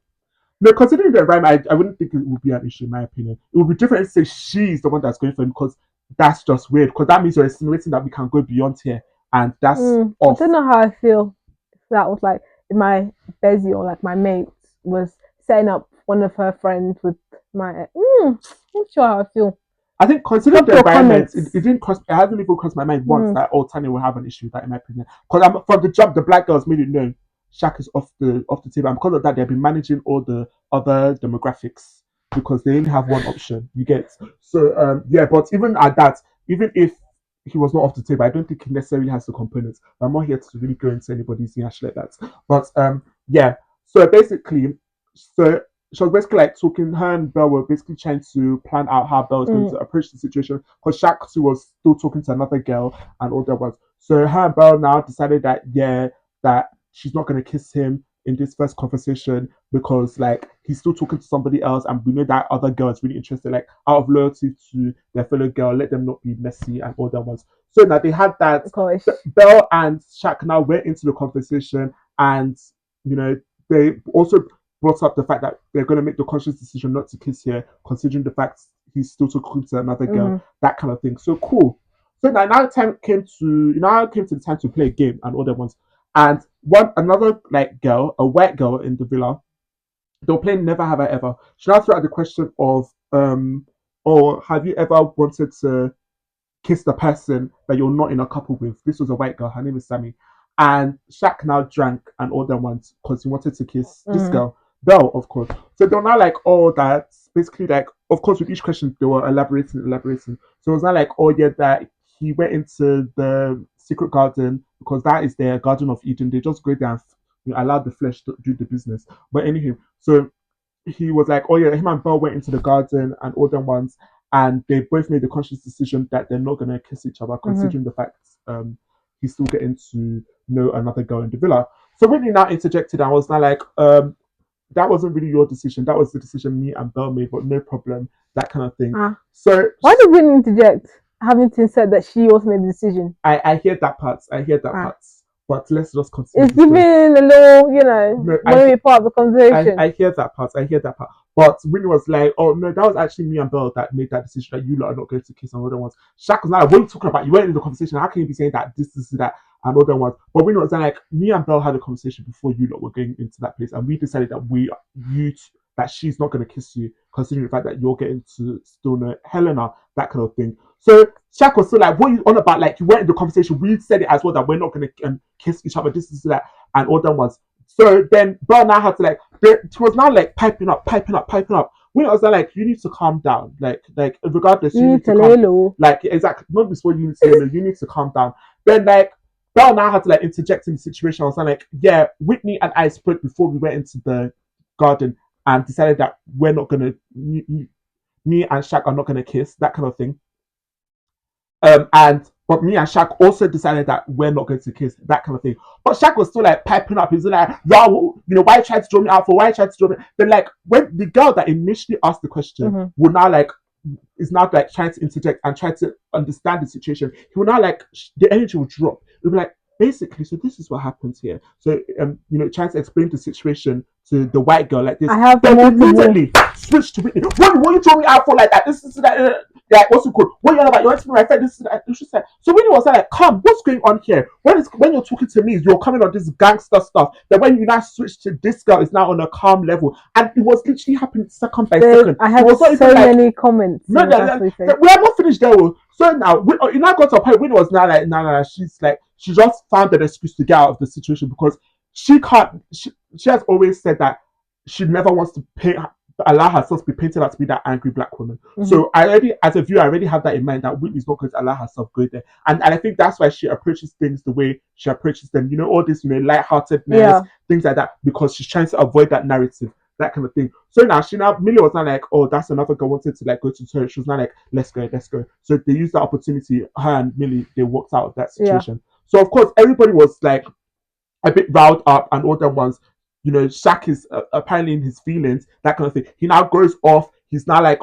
No, considering the environment, I wouldn't think it would be an issue in my opinion. It would be different if say she's the one that's going for him, because that's just weird. Because that means you're insinuating that we can go beyond here, and that's off. I don't know how I feel. If that was like if my Bezzy or like my mate was setting up one of her friends with my ex. I'm not sure how I feel. I think considering the environment, it didn't cross. It hasn't even crossed my mind once that Tanya will have an issue with that, in my opinion. Because from the jump, the black girls made it known Shaq is off the table, and because of that, they've been managing all the other demographics because they only have one option. You get so but even at that, even if he was not off the table, I don't think he necessarily has the components. I'm not here to really go into anybody's yash like that. But so basically, she was basically like talking, her and Belle were basically trying to plan out how Belle was going to approach the situation, because Shaq was still talking to another girl and all that was. So her and Belle now decided that that she's not going to kiss him in this first conversation because like he's still talking to somebody else, and we know that other girl is really interested, like out of loyalty to their fellow girl, let them not be messy and all that was. So now they had that. Belle and Shaq now went into the conversation, and you know they also brought up the fact that they're going to make the conscious decision not to kiss here, considering the fact he's still talking to another girl, that kind of thing. So cool. So now time came to the time to play a game and all that ones. And another like girl, a white girl in the villa, they were playing Never Have I Ever. She now threw out the question of or have you ever wanted to kiss the person that you're not in a couple with? This was a white girl, her name is Sammy. And Shaq now drank and all them once because he wanted to kiss this girl, Belle, of course. So they're now like, oh, that's basically like, of course, with each question they were elaborating. So it was not like, oh yeah, that he went into the secret garden because that is their Garden of Eden. They just go there and allow the flesh to do the business. But anyway, so he was like, oh yeah, him and Belle went into the garden and all them ones, and they both made the conscious decision that they're not gonna kiss each other, considering the fact he's still getting to know another girl in the villa. So Whitney now interjected and was now like, that wasn't really your decision. That was the decision me and Belle made, but no problem, that kind of thing. So why did Whitney interject? Having said that she also made the decision. I hear that part. Part. But let's just continue. It's giving a little, maybe part of the conversation. I hear that part. But Winnie was like, oh no, that was actually me and Belle that made that decision that you lot are not going to kiss on other ones. Shaq was like, what are you talking about? You weren't in the conversation. How can you be saying that this, that, and other ones? But Winnie was like, me and Belle had a conversation before you lot were going into that place, and we decided that that she's not going to kiss you, considering the fact that you're getting to still know Helena, that kind of thing. So Shaq was still like, what are you on about? Like, you weren't in the conversation. We said it as well that we're not going to kiss each other, this, that, and all that ones. So then Belle now had to like, she was now like piping up. When I was like, you need to calm down. Like regardless, you need to calm down. Like, exactly, not this what you need to do, you need to calm down. Then like, Belle now had to like interject in the situation. I was like, yeah, Whitney and I spoke before we went into the garden and decided that we're not going to, me and Shaq are not going to kiss, that kind of thing. But me and Shaq also decided that we're not going to kiss, that kind of thing. But Shaq was still like piping up. He's like, yo, why you trying to draw me out for? Why you trying to draw me? Then like when the girl that initially asked the question will now like is now like trying to interject and try to understand the situation, he will now like the energy will drop. It'll be like, basically, so this is what happens here. So trying to explain the situation to the white girl like this. I have immediately switch to Whitney. What you drawing me out for like that? This is that. Like, what's it called? What you're about? You want to be my friend? This is that. She said. So Whitney was like, come, what's going on here? When you're talking to me, you're coming on this gangster stuff. Then when you now switch to this girl, it's now on a calm level, and it was literally happening second by second. I have so many comments. No, we have not finished there. So now, you now got to a point. Whitney was now like, no. She's like, she just found an excuse to get out of the situation because she can't. She has always said that she never wants to allow herself to be painted out to be that angry black woman. So as a viewer, I already have that in mind that Whitney's not going to allow herself go there. And I think that's why she approaches things the way she approaches them. All this, lightheartedness, things like that, because she's trying to avoid that narrative, that kind of thing. So now, Millie was not like, oh, that's another girl wanted to like go to church. She was not like, let's go. So they used that opportunity. Her and Millie, they walked out of that situation. So of course, everybody was like a bit riled up and all them ones. Shaq is apparently in his feelings, that kind of thing. He now goes off. He's now like,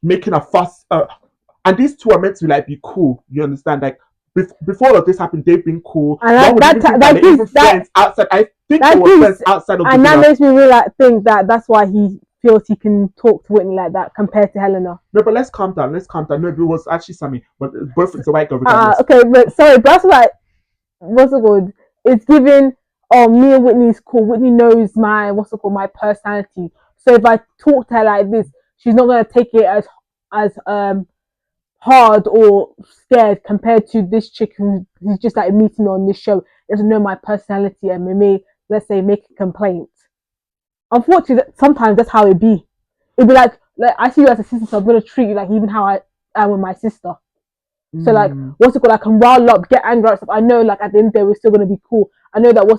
making a fuss. And these two are meant to like be cool. You understand? Like before all of this happened, they've been cool. And friends outside. I think they were friends outside of. And that makes me really think that that's why he feels he can talk to Whitney like that compared to Helena. No, but let's calm down. No, it was actually Sammy, but both it's a white girl. Okay, but sorry, that's like what's it called? It's giving. Oh, me and Whitney's cool. Whitney knows my personality. So if I talk to her like this, she's not gonna take it as hard or scared compared to this chick who's just like meeting me on this show, doesn't know my personality and may, let's say, make a complaint. Unfortunately, sometimes that's how it be. It'd be like I see you as a sister, so I'm gonna treat you like even how I am with my sister. So like, what's it called? I can rile up, get angry and stuff. I know like at the end of the day, we're still gonna be cool. I know that we're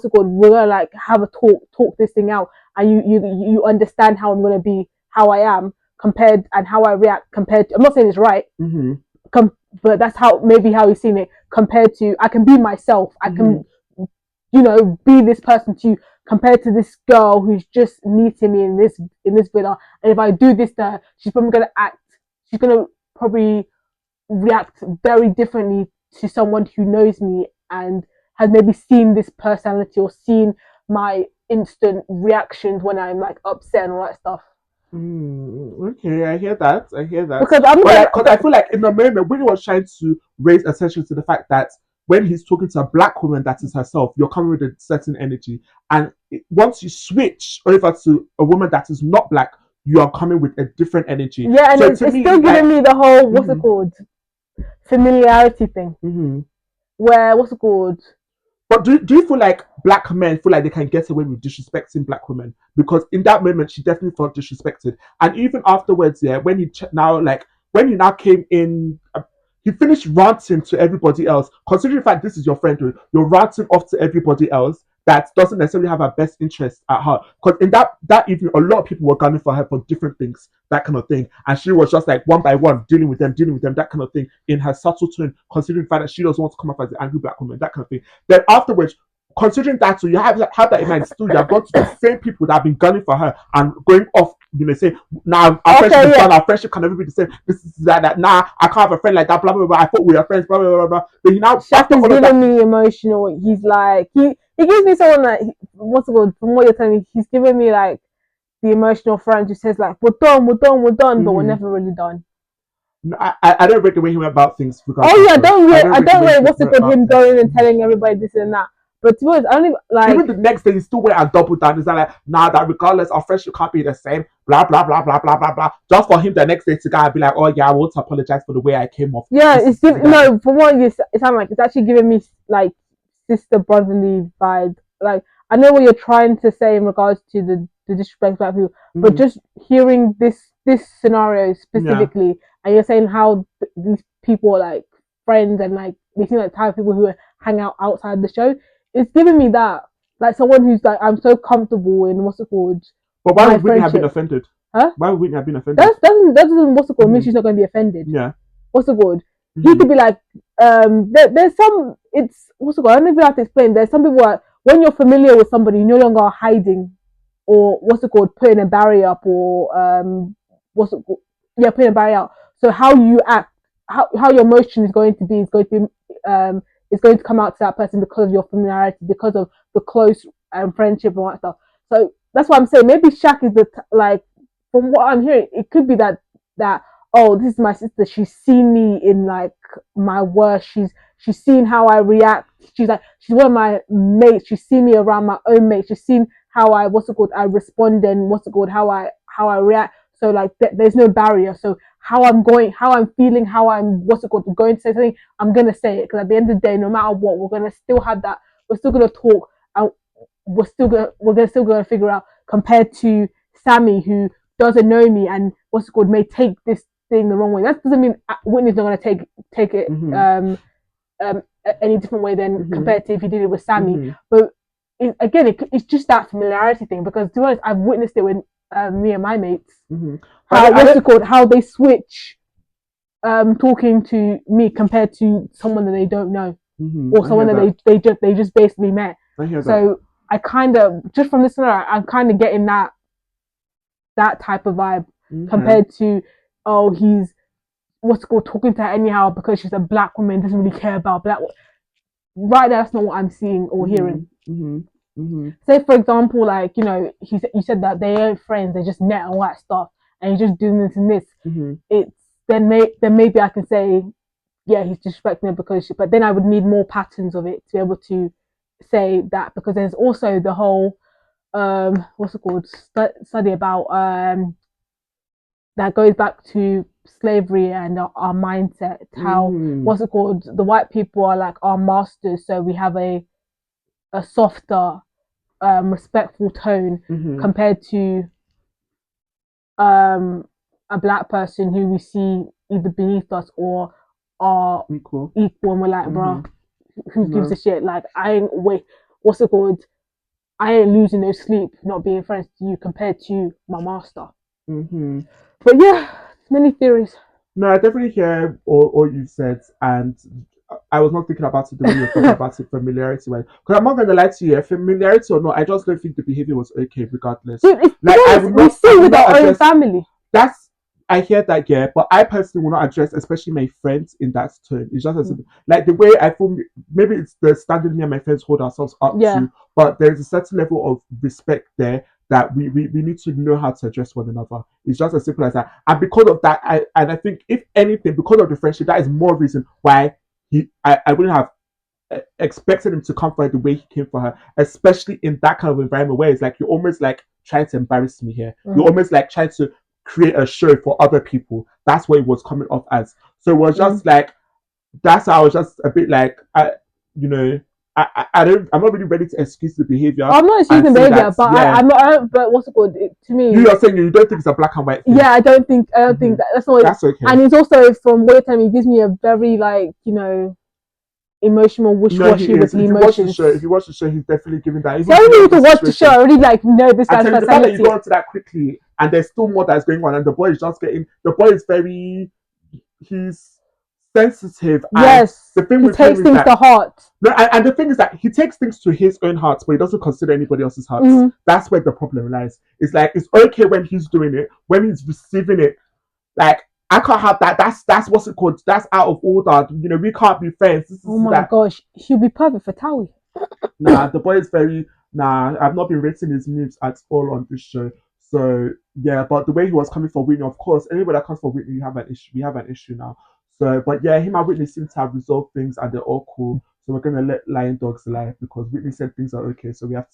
gonna like have a talk this thing out, and you understand how I'm gonna be, how I am compared and how I react compared to. I'm not saying it's right, but that's how he's seen it compared to. I can be myself. I can, be this person to you compared to this girl who's just meeting me in this villa. And if I do this to her, she's probably gonna act. She's gonna probably react very differently to someone who knows me and has maybe seen this personality or seen my instant reactions when I'm like upset and all that stuff. Okay, I hear that. Because because I feel like in the moment Whitney was trying to raise attention to the fact that when he's talking to a black woman that is herself, you're coming with a certain energy, and once you switch over to a woman that is not black, you are coming with a different energy. Yeah, and so it's still giving me the whole what's it called, familiarity thing. Where what's it called? But do you feel like black men feel like they can get away with disrespecting black women? Because in that moment, she definitely felt disrespected. And even afterwards, yeah, when he when he now came in, he finished ranting to everybody else. Considering the fact this is your friend, you're ranting off to everybody else that doesn't necessarily have her best interest at heart. Because in that evening, a lot of people were gunning for her for different things, that kind of thing. And she was just like one by one dealing with them, that kind of thing, in her subtle tone, considering the fact that she doesn't want to come off as an angry black woman, that kind of thing. Then afterwards, considering that, so you have that in mind. Still, you have gone to the same people that have been gunning for her and going off, say, now our friendship is done, our friendship can never be the same. This is that. Nah, I can't have a friend like that. Blah blah blah. I thought we were friends. Blah blah blah blah. But you now Shaq is giving me emotional. He's like he gives me someone like what's it called? From what you're telling me, he's giving me like the emotional friend who says like we're done, but we're never really done. No, I don't rate the way he went about things. Oh yeah, I don't rate what's it called, him going and telling everybody this and that. But to be honest, I only like even the next day he still went and doubled down. He's like, nah, that regardless, our friendship can't be the same. Blah blah blah blah blah blah blah. Just for him the next day to go and be like, oh yeah, I want to apologize for the way I came off. Yeah, it's no. For what you sound like, it's actually giving me like sister brotherly vibe. Like I know what you're trying to say in regards to the disrespect black people, but just hearing this scenario specifically, and you're saying how these people are like friends and like they seem like the type of people who hang out outside the show. It's giving me that, like someone who's like, I'm so comfortable in what's it called. But why would Whitney have been offended? Huh? Why would Whitney have been offended? That doesn't what's it called mean she's not going to be offended. Yeah. What's it called? He could be like, there's some. It's what's it called? I don't even have to explain. There's some people like when you're familiar with somebody, you no longer are hiding, or what's it called, putting a barrier up, or what's it called? Yeah, putting a barrier up. So how you act, how your emotion is going to be is going to come out to that person because of your familiarity, because of the close friendship and all that stuff. So that's what I'm saying. Maybe Shaq is like, from what I'm hearing, it could be that oh, this is my sister. She's seen me in like my worst. She's seen how I react. She's one of my mates. She's seen me around my own mates. She's seen how I I respond and how I react. So like there's no barrier. So how I'm feeling, how I'm going to say something, I'm gonna say it, because at the end of the day, no matter what, we're gonna still have that. We're still gonna talk, and we're still gonna figure out. Compared to Sammy, who doesn't know me and may take this thing the wrong way. That doesn't mean Whitney's not gonna take it any different way than compared to if he did it with Sammy. But it's just that familiarity thing, because to be honest, I've witnessed it with me and my mates. How they switch talking to me compared to someone that they don't know, or someone that they just basically met. So I kind of, just from this scenario, I'm kind of getting that type of vibe compared to, oh, he's talking to her anyhow because she's a black woman, doesn't really care about black. Right now, that's not what I'm seeing or hearing. Say for example, like, you know, you said that they ain't friends, they just met and all that stuff, and he's just doing this and this. It's then maybe I can say, yeah, he's disrespecting her because but then I would need more patterns of it to be able to say that, because there's also the whole study about that goes back to slavery and our mindset, how the white people are like our masters, so we have a softer respectful tone compared to a black person who we see either beneath us or are equal, and we're like, bro, who gives a shit? Like, I ain't I ain't losing no sleep not being friends to you compared to my master. But yeah, many theories. No, I definitely hear all you said, and I was not thinking about it the way you were talking about it, familiarity wise. Because I'm not going to lie to you, familiarity or not, I just don't think the behavior was okay regardless. Dude, we see with our own family. That's I hear that, yeah, but I personally will not address, especially my friends, in that tone. It's just as like the way I feel. Maybe it's the standard me and my friends hold ourselves up to, but there's a certain level of respect there that we need to know how to address one another. It's just as simple as that. And because of that, I think if anything, because of the friendship, that is more reason why I wouldn't have expected him to come for her the way he came for her, especially in that kind of environment where it's like you're almost like trying to embarrass me here. You're almost like trying to create a show for other people. That's what it was coming off as. So it was just like that's how I was just a bit like I'm not really ready to excuse the behavior. I'm not excusing the behavior, but I'm not. But what's it called? To me, you're saying you don't think it's a black and white thing. Yeah, I don't think that's not. That's okay. And it's also from what time he gives me a very emotional wishy-washy with the emotions. If you watch the show, he's definitely giving that. So I don't need to watch the show. I already this guy's personality. The fact that you go on to that quickly, and there's still more that's going on, and the boy is just getting. The boy is he's sensitive. Yes, the thing he takes things to heart. No, and the thing is that he takes things to his own heart, but he doesn't consider anybody else's hearts. That's where the problem lies. It's like it's okay when he's doing it, when he's receiving it, like. I can't have that. That's what's it called. That's out of order. We can't be friends. Oh my gosh, he'll be perfect for Tawi. Nah, the boy is very. Nah, I've not been rating his moves at all on this show. So yeah, but the way he was coming for Whitney, of course, anybody that comes for Whitney, we have an issue now. So, but yeah, him and Whitney seem to have resolved things, and they're all cool. So we're gonna let lion dogs lie because Whitney said things are okay. So we have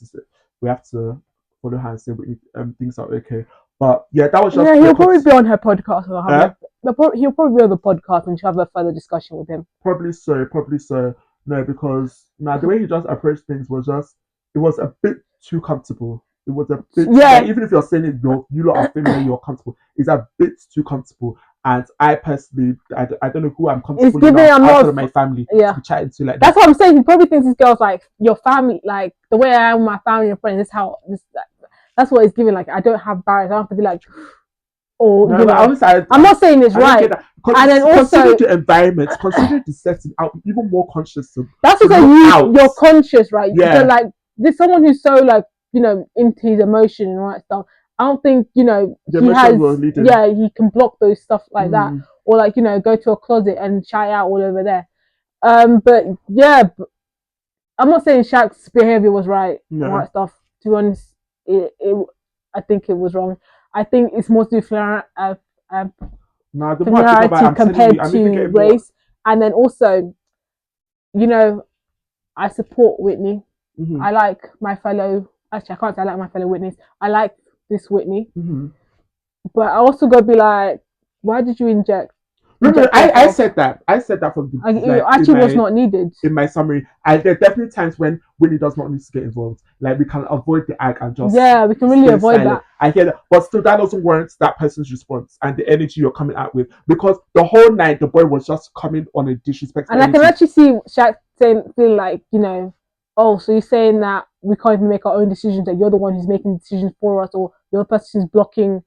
to follow her and say Whitney things are okay. But yeah, that was just. Yeah, he'll probably be on her podcast. He'll probably be on the podcast and she'll have a further discussion with him. Probably so. No, because the way he just approached things was it was a bit too comfortable. It was a bit even if you're saying it, you lot are feeling you're comfortable. It's a bit too comfortable. And I personally, I don't know who I'm comfortable outside of my family to be chatting to like that's what I'm saying. He probably thinks this girl's like your family, like the way I am with my family and friends. That's what it's giving. Like I don't have barriers. I don't have to be like, I'm not saying it's right. And then also consider the environment, consider the setting. I'll be even more conscious of. That's what you're conscious, right? Yeah. So, like there's someone who's so like into his emotion and all that stuff. I don't think he can block those stuff like that, or like go to a closet and shout out all over there. But yeah, I'm not saying Shaq's behavior was right, all that stuff. To be honest. I think it was wrong. I think it's mostly familiarity compared to race. And then also, I support Whitney. I like my fellow. Actually, I can't say I like my fellow Whitneys. I like this Whitney. But I also gotta be like, why did you inject? No, I said that. I said that from the it actually was not needed. In my summary, there are definitely times when Whitney does not need to get involved. Like we can avoid the ag and just we can really avoid that. I hear that, but still, that doesn't warrant that person's response and the energy you're coming out with, because the whole night the boy was just coming on a disrespectful. And I can actually see Shaq feel like oh, so you're saying that we can't even make our own decisions, that you're the one who's making decisions for us, or you're the person who's blocking.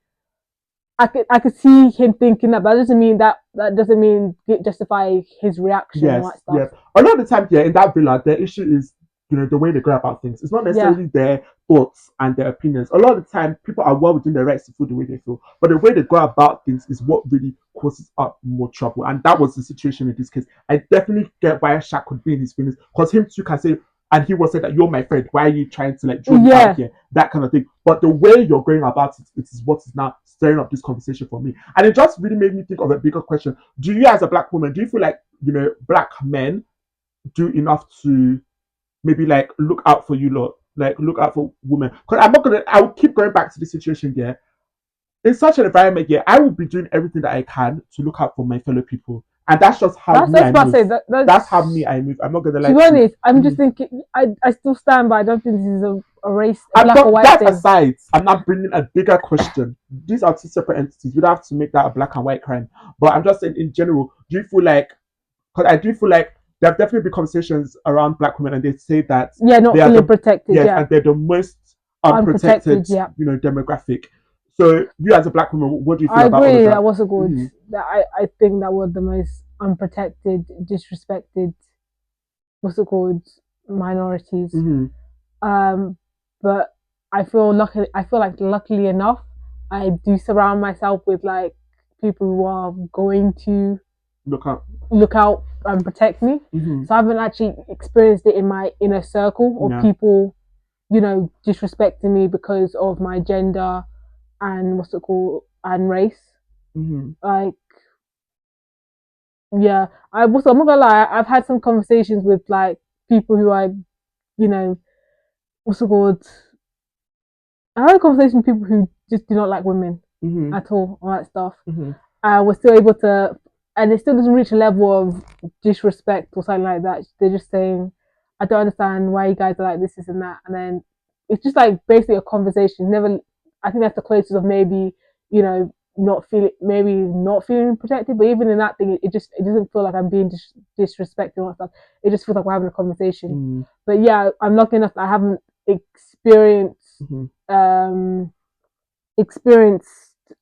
I could see him thinking that, but that doesn't mean justify his reaction and all that stuff. Yes. A lot of the time, in that villa, the issue is, the way they go about things. It's not necessarily their thoughts and their opinions. A lot of the time, people are well within their rights to feel the way they feel, but the way they go about things is what really causes up more trouble. And that was the situation in this case. I definitely get why Shaq could be in his feelings, because him too can say, and he was saying that you're my friend, why are you trying to draw me out here? That kind of thing. But the way you're going about it is what is now stirring up this conversation for me. And it just really made me think of a bigger question. Do you, as a black woman, do you feel like, black men do enough to maybe look out for you lot? Like look out for women? Because I will keep going back to this situation here. In such an environment I will be doing everything that I can to look out for my fellow people. And that's just how I move. That's how I move. I'm not gonna lie. To be honest, I'm just thinking. I still stand by. I don't think this is a race, black or white thing. Aside, I'm not bringing a bigger question. These are two separate entities. You don't have to make that a black and white crime. But I'm just saying, in general, do you feel like? Because I do feel like there have definitely been conversations around black women, and they say that not fully protected. Yes, and they're the most unprotected demographic. So you, as a black woman, what do you feel about all of that? I agree. That was a good. I think that was the most unprotected, disrespected. What's it called? Minorities. But I feel lucky. I feel like luckily enough, I do surround myself with people who are going to look out and protect me. So I haven't actually experienced it in my inner circle of people, you know, disrespecting me because of my gender and and race. Like, yeah, I'm not gonna lie, I've had some conversations with like people who I, you know, I had a conversation with people who just do not like women at all that stuff. I was still able to, and it still doesn't reach a level of disrespect or something like that. They're just saying, I don't understand why you guys are like this and that. And then it's just like basically a conversation. Never, I think that's the closest of maybe, you know, not feeling protected. But even in that thing, it doesn't feel like I'm being disrespected or stuff. It just feels like we're having a conversation. But yeah, I'm lucky enough that I haven't experienced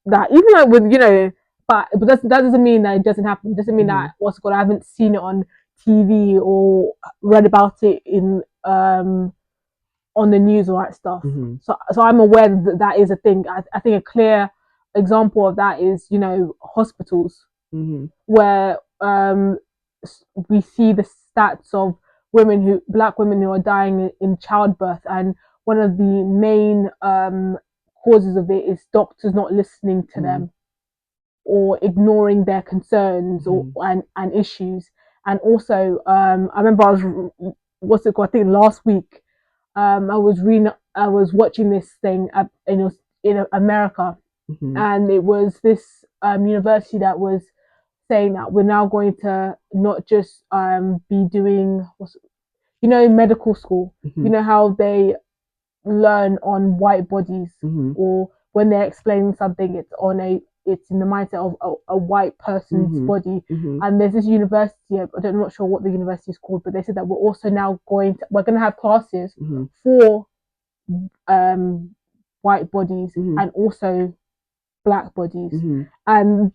that. Even like with, you know, but that doesn't mean that it doesn't happen. It doesn't mean that I haven't seen it on TV or read about it in on the news or that stuff. So I'm aware that is a thing. I think a clear example of that is, you know, hospitals where we see the stats of black women who are dying in childbirth, and one of the main causes of it is doctors not listening to them or ignoring their concerns and issues. And also, I remember I think last week, I was watching this thing in America, and it was this university that was saying that we're now going to not just be doing medical school. You know how they learn on white bodies, or when they're explaining something, it's in the mindset of a white person's body. And there's this university, I'm not sure what the university is called, but they said that we're also now going to have classes for white bodies and also black bodies. And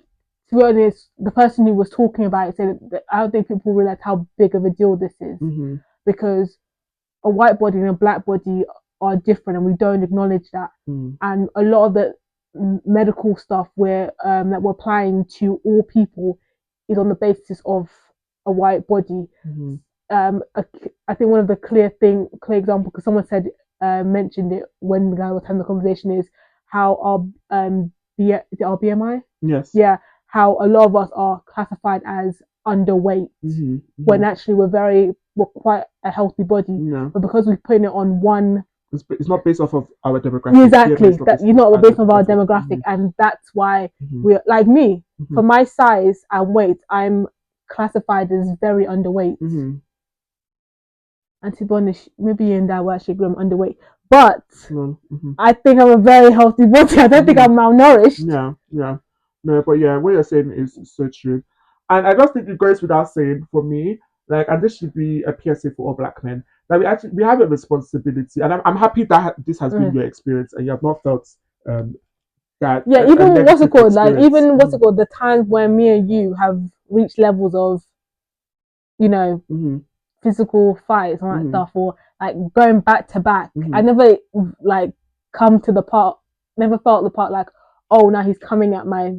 to be honest, the person who was talking about it said that I don't think people realize how big of a deal this is, because a white body and a black body are different, and we don't acknowledge that. And a lot of the medical stuff that we're applying to all people is on the basis of a white body. I think one of the clear example, because someone mentioned it when the guy was having the conversation, is how our BMI, yeah, how a lot of us are classified as underweight when actually we're quite a healthy body, but because we're putting it on one, it's not based off of our demographic. Exactly, that based off our demographic, and that's why we're like me. For my size and weight, I'm classified as very underweight. And to be honest, maybe in that way I should grow underweight, but I think I'm a very healthy body. I don't think I'm malnourished. No, but yeah, what you're saying is so true, and I just think it goes without saying for me, like, and this should be a PSA for all black men, that we have a responsibility, and I'm happy that this has been your experience and you have not felt that. Yeah, even the times when me and you have reached levels of, you know, physical fights and that stuff, or like going back to back. I never like never felt the part like, oh, now he's coming at my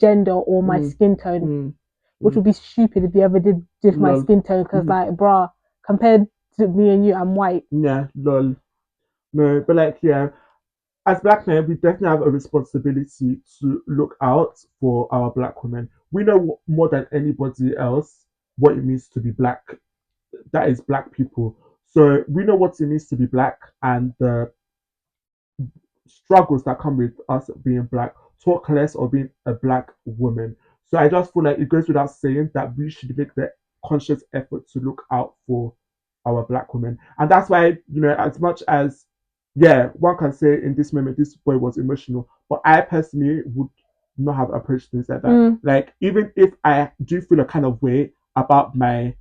gender or my skin tone, which would be stupid if you ever did my skin tone, because like, bruh, compared to me and you, I'm white. Yeah, lol. No, but like, yeah, as black men, we definitely have a responsibility to look out for our black women. We know more than anybody else what it means to be black. That is black people. So we know what it means to be black and the struggles that come with us being black, talk less of being a black woman. So I just feel like it goes without saying that we should make the conscious effort to look out for our black women. And that's why, as much as, yeah, one can say in this moment, this boy was emotional, but I personally would not have approached things like that. Like, even if I do feel a kind of way about my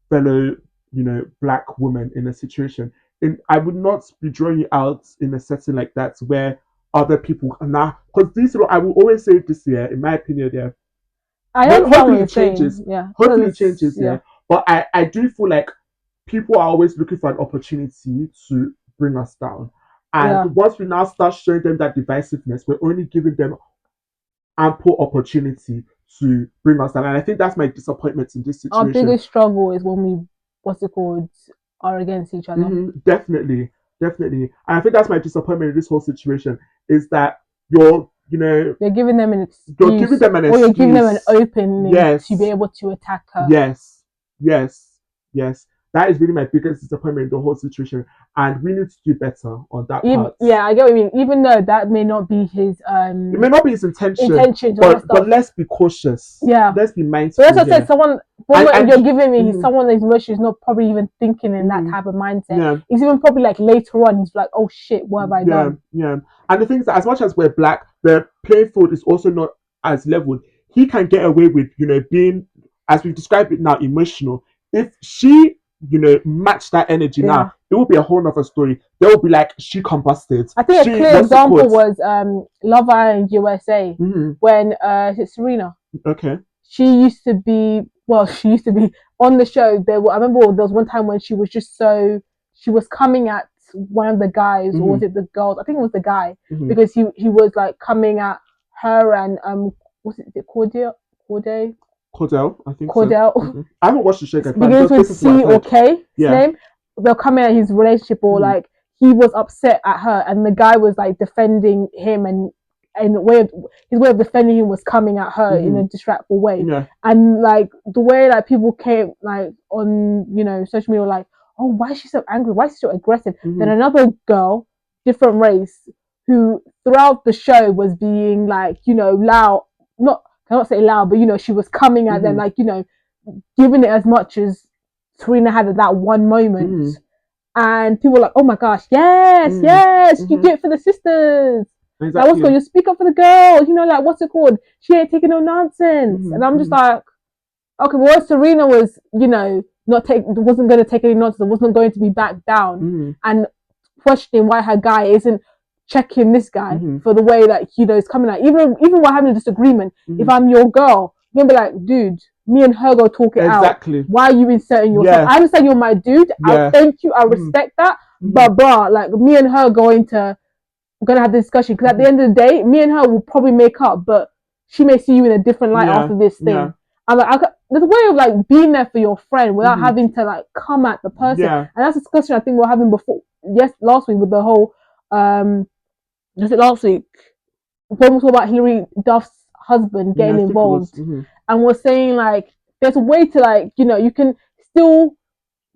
fellow, black woman in a situation, I would not be drawing you out in a setting like that where other people are now, because I will always say this year, in my opinion, yeah. Hopefully it changes. Yeah. Hopefully it changes, yeah. But I do feel like people are always looking for an opportunity to bring us down. And once we now start showing them that divisiveness, we're only giving them ample opportunity to bring us down. And I think that's my disappointment in this situation. Our biggest struggle is when we, are against each other. Definitely. And I think that's my disappointment in this whole situation is that you're giving them an excuse. You're giving them an excuse. Or you're giving them an opening to be able to attack her. Yes. That is really my biggest disappointment in the whole situation, and we need to do better on that part. Yeah, I get what you mean. Even though that may not be his it may not be his intention, but let's be cautious. Yeah, let's be mindful. But that's what I said. What you're giving me, he's someone that is not probably even thinking in that type of mindset. Yeah. He's even probably like later on, he's like, oh shit, what have I done? Yeah. And the thing is that as much as we're black, the playing field is also not as leveled. He can get away with, being, as we've described it now, emotional. If she, match that energy now, it will be a whole nother story. They will be like, she combusted. I think a clear example was Love Island USA when Serena. Okay. She used to be on the show. I remember there was one time when she was she was coming at one of the guys, or was it the girls? I think it was the guy, because he was like coming at her and was it Cordell, I think Cordell. So. I haven't watched the show yet. Begins with C or K. Name. They're coming at his relationship, or like he was upset at her, and the guy was like defending him, and his way of defending him was coming at her in a distractful way. Yeah. And like the way like people came like on social media, like, oh, why is she so angry? Why is she so aggressive? Then another girl, different race, who throughout the show was being like loud, I cannot say loud, but she was coming at them like giving it as much as Serena had at that one moment. And people were like, oh my gosh, yes, you do it for the sisters. Exactly. Like, what's called? You speak up for the girl. Like, what's it called? She ain't taking no nonsense. And I'm just like, okay, well, Serena was, wasn't going to take any nonsense, wasn't going to be back down, and questioning why her guy isn't checking this guy for the way that is coming out. Even while having a disagreement, if I'm your girl, you're gonna be like, dude, me and her go talk it out. Why are you inserting yourself? I understand you're my dude. I thank you. I respect that. But like me and her gonna have this discussion, because at the end of the day, me and her will probably make up, but she may see you in a different light after this thing. I'm like, there's a way of like being there for your friend without having to like come at the person. And that's a discussion I think we were having last week with the whole was it last week when we talked about Hilary Duff's husband getting involved, and we're saying like there's a way to like you can still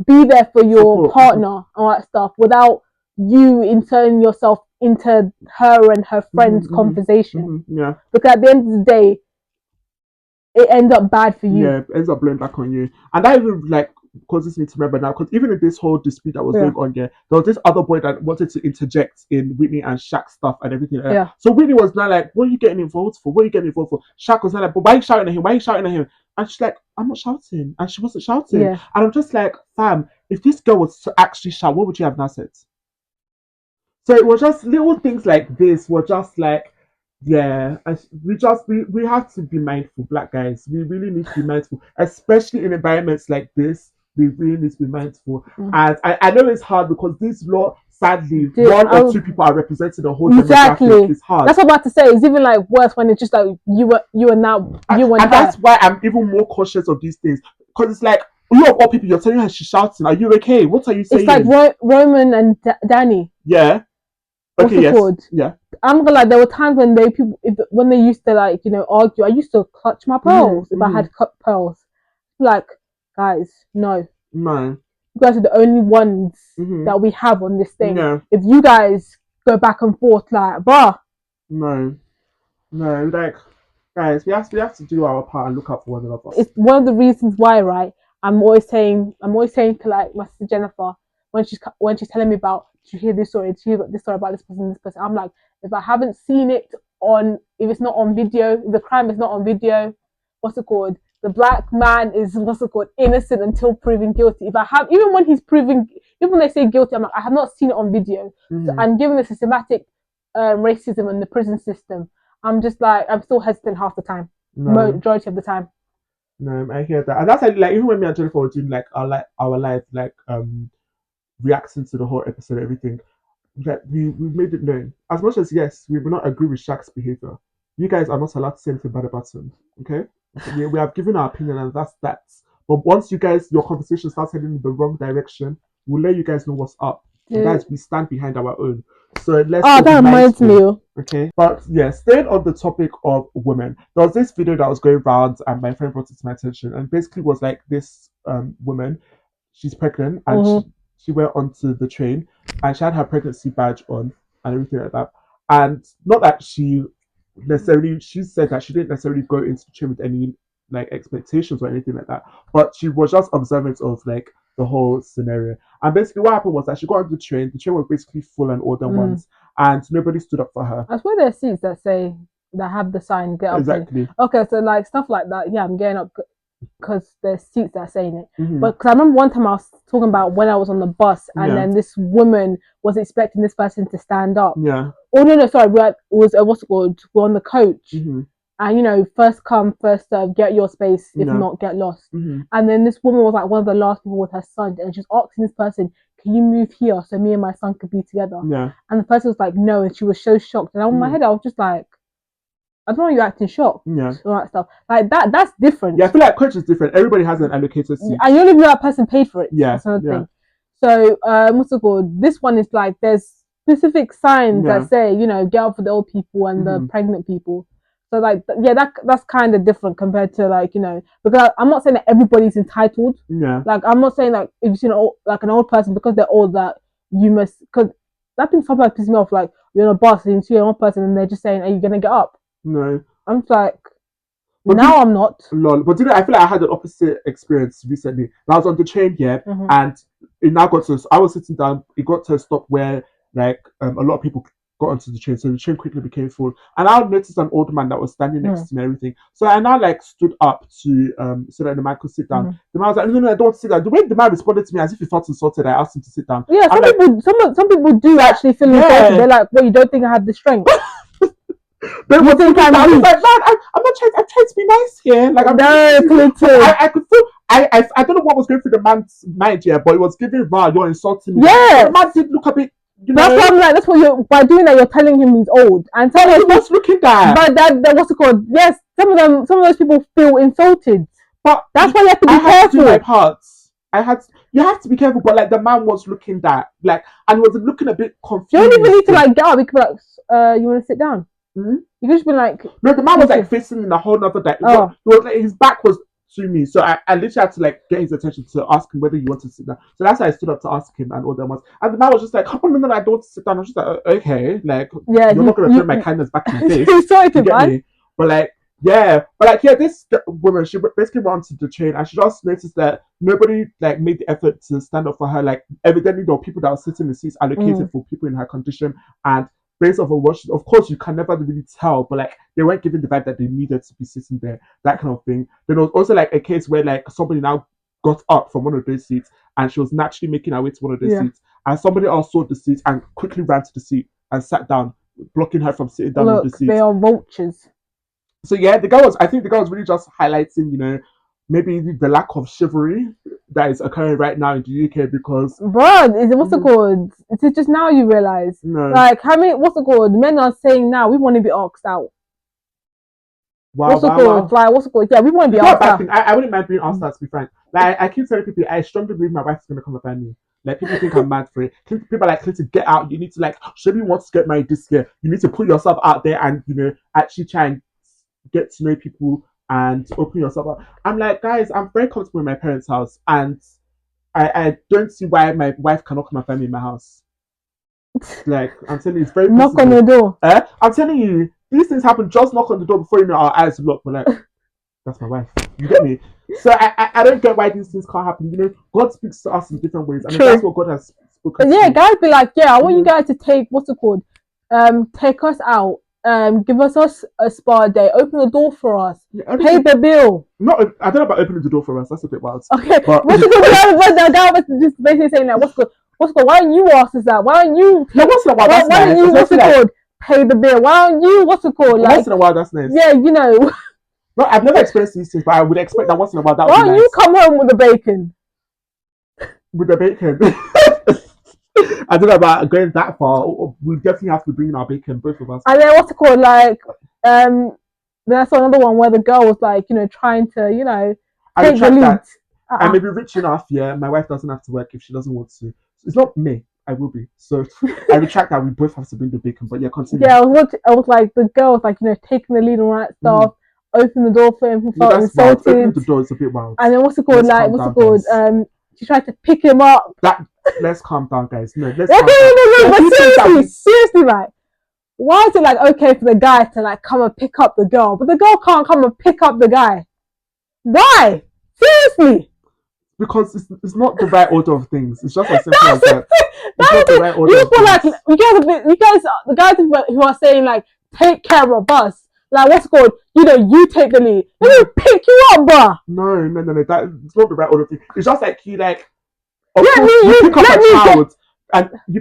be there for your partner and all that stuff without you inserting yourself into her and her friend's conversation. Because at the end of the day, it ends up bad for you. It ends up blowing back on you. And that even like causes me to remember now, because even in this whole dispute that was going on there was this other boy that wanted to interject in Whitney and Shaq's stuff and everything like that. So Whitney was now like, what are you getting involved for? Shaq was now like, but why are you shouting at him? And she's like, I'm not shouting. And she wasn't shouting. And I'm just like, fam, if this girl was to actually shout, what would you have now said? So it was just little things like this were just like, we have to be mindful, black guys. We really need to be mindful, especially in environments like this. We really need to be mindful. And I know it's hard because this law, sadly, one or two people are representing the whole demographic. It's hard. That's what I'm about to say. It's even like worse when it's just like you and now you and her. That's why I'm even more cautious of these things, because it's like, you of all people, you're telling her she's shouting. Are you okay? What are you saying? It's like Roman and Danny. Yeah. Okay. Yes. Yeah. I'm gonna like, there were times when when they used to like argue. I used to clutch my pearls if I had pearls. Like, guys, no. You guys are the only ones that we have on this thing. If you guys go back and forth, like, bruh. No, like, guys, we have to do our part and look out for one another. It's one of the reasons why, right? I'm always saying to like my sister Jennifer, when she's telling me about, did you hear this story? Did you hear this story about this person? I'm like, if I haven't seen it if it's not on video, if the crime is not on video, what's it called? The black man is innocent until proven guilty. If I have, even when they say guilty, I'm like, I have not seen it on video. So, and given the systematic racism in the prison system, I'm just like, I'm still hesitant half the time, majority of the time. No, I hear that, and that's like even when me and Jennifer were doing like our live reacting to the whole episode, everything that we made it known. As much as yes, we will not agree with Shaq's behavior, you guys are not allowed to say anything bad about him. Okay? We have given our opinion, and that's that. But once you guys, your conversation starts heading in the wrong direction, we'll let you guys know what's up. Guys, we stand behind our own. So let's. Oh, that reminds me. Okay, but yeah, staying on the topic of women, there was this video that was going around, and my friend brought it to my attention, and basically was like this woman, she's pregnant, and she went onto the train, and she had her pregnancy badge on and everything like that, and not that she said that she didn't necessarily go into the train with any like expectations or anything like that, but she was just observant of like the whole scenario. And basically what happened was that she got on the train was basically full and all the ones, and nobody stood up for her. I swear there's seats that have the sign get up. Exactly. Okay, so like stuff like that, yeah, I'm getting up because there's seats that are saying it. But because I remember one time I was talking about when I was on the bus, and then this woman was expecting this person to stand up. Yeah. Oh no, sorry, what's it called? We're on the coach. And you know, first come, first serve, get your space, if not, get lost. And then this woman was like one of the last people with her son, and she's asking this person, can you move here so me and my son could be together? Yeah. And the person was like, no, and she was so shocked. And in my head, I was just like, I don't know, you're acting shocked. Yeah. All that stuff. Like that's different. Yeah, I feel like coach is different. Everybody has an allocated seat. And you only know that person paid for it. Yeah. That's another thing. So, what's it called? This one is like, there's specific signs that say, you know, get up for the old people and the pregnant people. So like, yeah, that's kind of different compared to like, you know, because I'm not saying that everybody's entitled. Yeah. Like, I'm not saying like if you've seen an old person because they're old that you must, because that thing sometimes pisses me off. Like you're on a bus and you see an old person and they're just saying, are you gonna get up? No. I'm just like, but now I'm not. Lol. But I feel like I had an opposite experience recently. I was on the train here, and it now got to. I was sitting down. It got to a stop where like a lot of people got onto the train, so the train quickly became full. And I noticed an old man that was standing next to me and everything. So I now like stood up to so that the man could sit down. The man was like, no, I don't want to sit down. The way the man responded to me as if he felt insulted, I asked him to sit down. Yeah, some people do actually feel insulted. They're like, well, you don't think I have the strength? But what think I'm like, man, I'm not trying. I'm trying to be nice here. Like I'm I could feel. I don't know what was going through the man's mind here, but it was giving raw. You're insulting me. Yeah, the man did look a bit. That's what I'm like. That's what you're by doing that. You're telling him he's old, and some of what's looking that. But that what's it called? Yes, some of those people feel insulted. But that's why you have to be careful. To do my parts. You have to be careful, but like the man was looking that, like, and he was looking a bit confused. You don't even need to like get up. You could be like, you want to sit down? You could just be like, no, the man was like facing in a whole other direction. It was like his back was to me, so I literally had to like get his attention to ask him whether he wanted to sit down. So that's why I stood up to ask him and all that was. And the man was just like, oh no, I don't want to sit down. I was just like, okay, like, you're not gonna throw my kindness back in the face. Sorry to man. But like, this woman, she basically went onto the train and she just noticed that nobody like made the effort to stand up for her. Like, evidently there were people that were sitting in the seats allocated for people in her condition, and based off of what of course you can never really tell, but like they weren't given the vibe that they needed to be sitting there, that kind of thing. Then there was also like a case where like somebody now got up from one of those seats and she was naturally making her way to one of those seats, and somebody else saw the seat and quickly ran to the seat and sat down, blocking her from sitting down on the seat. They are vultures. So yeah, I think the girl was really just highlighting, you know, maybe the lack of chivalry that is occurring right now in the UK because... Bro, what's it called? It's just now you realise. No. Like, how many, what's it called? Men are saying now, we want to be asked out. Wow, what's it called? Like, what's it called? Yeah, we want to be asked out. I wouldn't mind being asked out, to be frank. Like, I keep telling people, I strongly believe my wife is going to come up and me. Like, people think I'm mad for it. People are like, Clinton, get out. You need to, like, show me you want to get married this year. You need to put yourself out there and, you know, actually try and get to know people and open yourself up. I'm like, guys, I'm very comfortable in my parents' house, and I don't see why my wife cannot come and find me in my house. Like, I'm telling you, it's very knock on the door. I'm telling you, these things happen. Just knock on the door before you know our eyes look. We're like, that's my wife. You get me? So I don't get why these things can't happen. You know, God speaks to us in different ways, and that's what God has spoken. Yeah, guys be like, yeah, I want you guys to take what's it called? Take us out. Give us a spa day. Open the door for us. Yeah, pay the bill. I don't know about opening the door for us. That's a bit wild. Okay. But... what's it called? The guy was just basically saying that. What's good? Why don't you ask us that? Why don't you? No, once in a while, that's nice. Why don't you? What's it called? Pay the bill. Why don't you? What's it called? Like, once in a while, that's nice. Yeah, you know. No, I've never experienced these things, but I would expect that once in a while that would be nice. Why don't you come home with the bacon? With the bacon. I don't know about going that far. We definitely have to bring in our bacon, both of us. And then what's it called? Like, then I saw another one where the girl was like, trying to, take the lead. That. I may be rich enough, yeah. My wife doesn't have to work if she doesn't want to. It's not me. I will be. So I retract that. We both have to bring the bacon. But yeah, continue. Yeah, I was like, the girl was like, taking the lead on that stuff. Open the door for him. He felt insulted. Opening the door is a bit wild. And then what's it called? She tried to pick him up. Let's calm down, guys. No, let's. No. But seriously, like, why is it like okay for the guy to like come and pick up the girl, but the girl can't come and pick up the guy? Why? Seriously. Because it's not the right order of things. It's just as simple as that. It's not the right order. You feel like you guys, the guys who are saying like, take care of us. Like, what's it called? You take the lead. Let me pick you up, bruh. No. That's not the right order of things. It's just like you like. You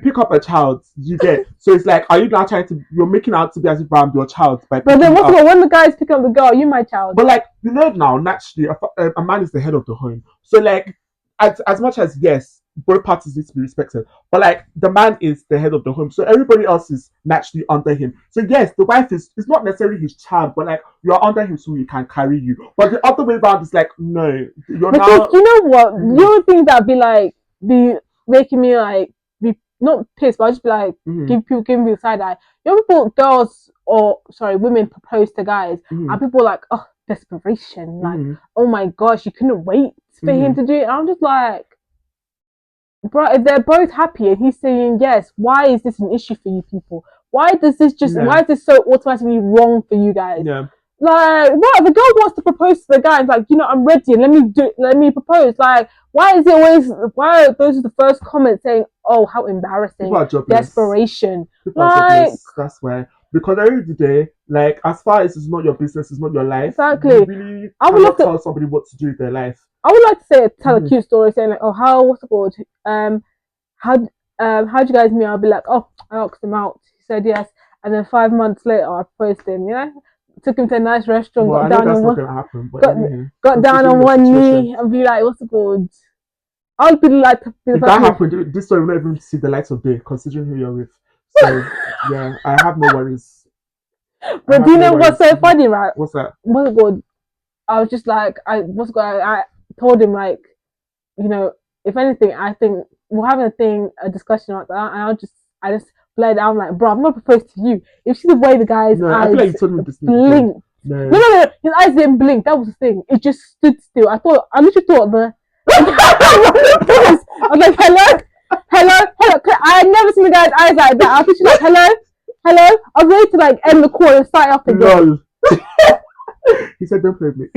pick up a child. You get. So it's like, are you now you're making out to be as if I'm your child by. But then what's it called? When the guys pick up the girl, you my child. But like now, naturally, a man is the head of the home. So like, as much as yes, both parties need to be respected, but like the man is the head of the home, so everybody else is naturally under him. So yes, the wife is not necessarily his child, but like you're under him so he can carry you. But the other way around is like, no, you're now. You know what? Mm-hmm. The only thing that be making me like be not pissed, but I just be like giving me the side eye. Women propose to guys, and people are like, oh, desperation, like, oh my gosh, you couldn't wait for him to do it. And I'm just like, bro, if they're both happy and he's saying yes, why is this an issue for you people? Why is this so automatically wrong for you guys? Yeah. Like, what? The girl wants to propose to the guy and like, I'm ready, let me propose. Like, why are those the first comments saying, oh, how embarrassing, desperation? That's why. Because at the end of the day, like, as far as it's not your business, it's not your life. Exactly. You really cannot tell somebody what to do with their life. I would like to tell a cute story saying like, oh, what's it called? How'd you guys meet? I'll be like, oh, I asked him out. He said yes. And then 5 months later, I proposed to him, Took him to a nice restaurant, got down on one knee and be like, what's it called? I'd be like, if that happened, this story will not even see the light of day, considering who you're with. So yeah, I have no worries. But do you know what's so funny, right? What's that? What's it called? I was just like, I told him like, if anything, I think we're having a discussion about that, and I just bled out. I'm like, bro, I'm not proposed to you. If you see the way the guy's eyes I feel like you told me this blinked. No, his eyes didn't blink. That was the thing. It just stood still. I literally thought I was like, hello. I had never seen the guy's eyes like that. I was literally like, hello. I was ready to like end the call and start up again. Lol. He said, don't play with me.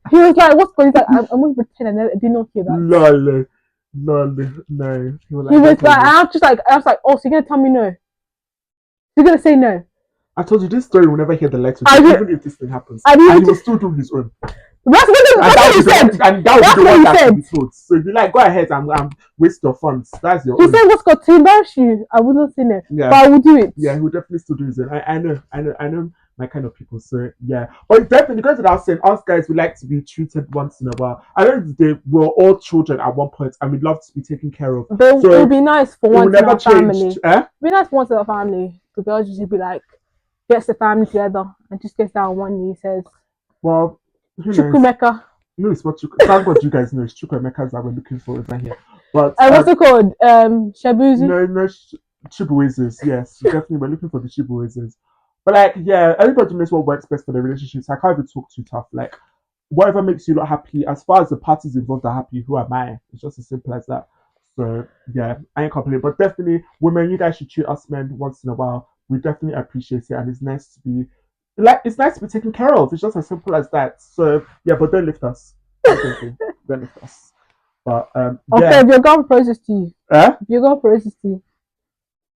He was like, what's going on? He's like, I'm going to pretend I did not hear that. Lol. No. He was like, I was like, oh, so you're going to tell me no? You're going to say no? I told you this story will never hear the light of day, even if this thing happens. And he will still do his own. That's what he said. And that was the one that can be told. So if you like, go ahead and waste your funds. That's your own. He said, what's got to embarrass you? I would not say no. Yeah. But I will do it. Yeah, he will definitely still do his own. I know my kind of people. So yeah. But definitely going without saying, us guys, we like to be treated once in a while. At the end of the day, we're all children at one point and we'd love to be taken care of. But it would be nice for once in our family. It would be nice for once in our family. The girls usually be like, gets the family together and just gets down on one knee, says, well, who Chukwemeka. No, it's what thank God you guys know it's Chukwemeka's that we're looking for over here. But what's it called? Shabuzi? No, Chibuizes. Yes, definitely we're looking for the Chibuizes. But like, yeah, everybody knows what works best for their relationships. I can't even talk too tough. Like, whatever makes you not happy, as far as the parties involved are happy, who am I? It's just as simple as that. So yeah, I ain't complaining. But definitely, women, you guys should treat us men once in a while. We definitely appreciate it, and it's nice to be taken care of. It's just as simple as that. So yeah, but don't lift us. Don't lift us. But okay, if your girl proposes to you, if your girl proposes to you,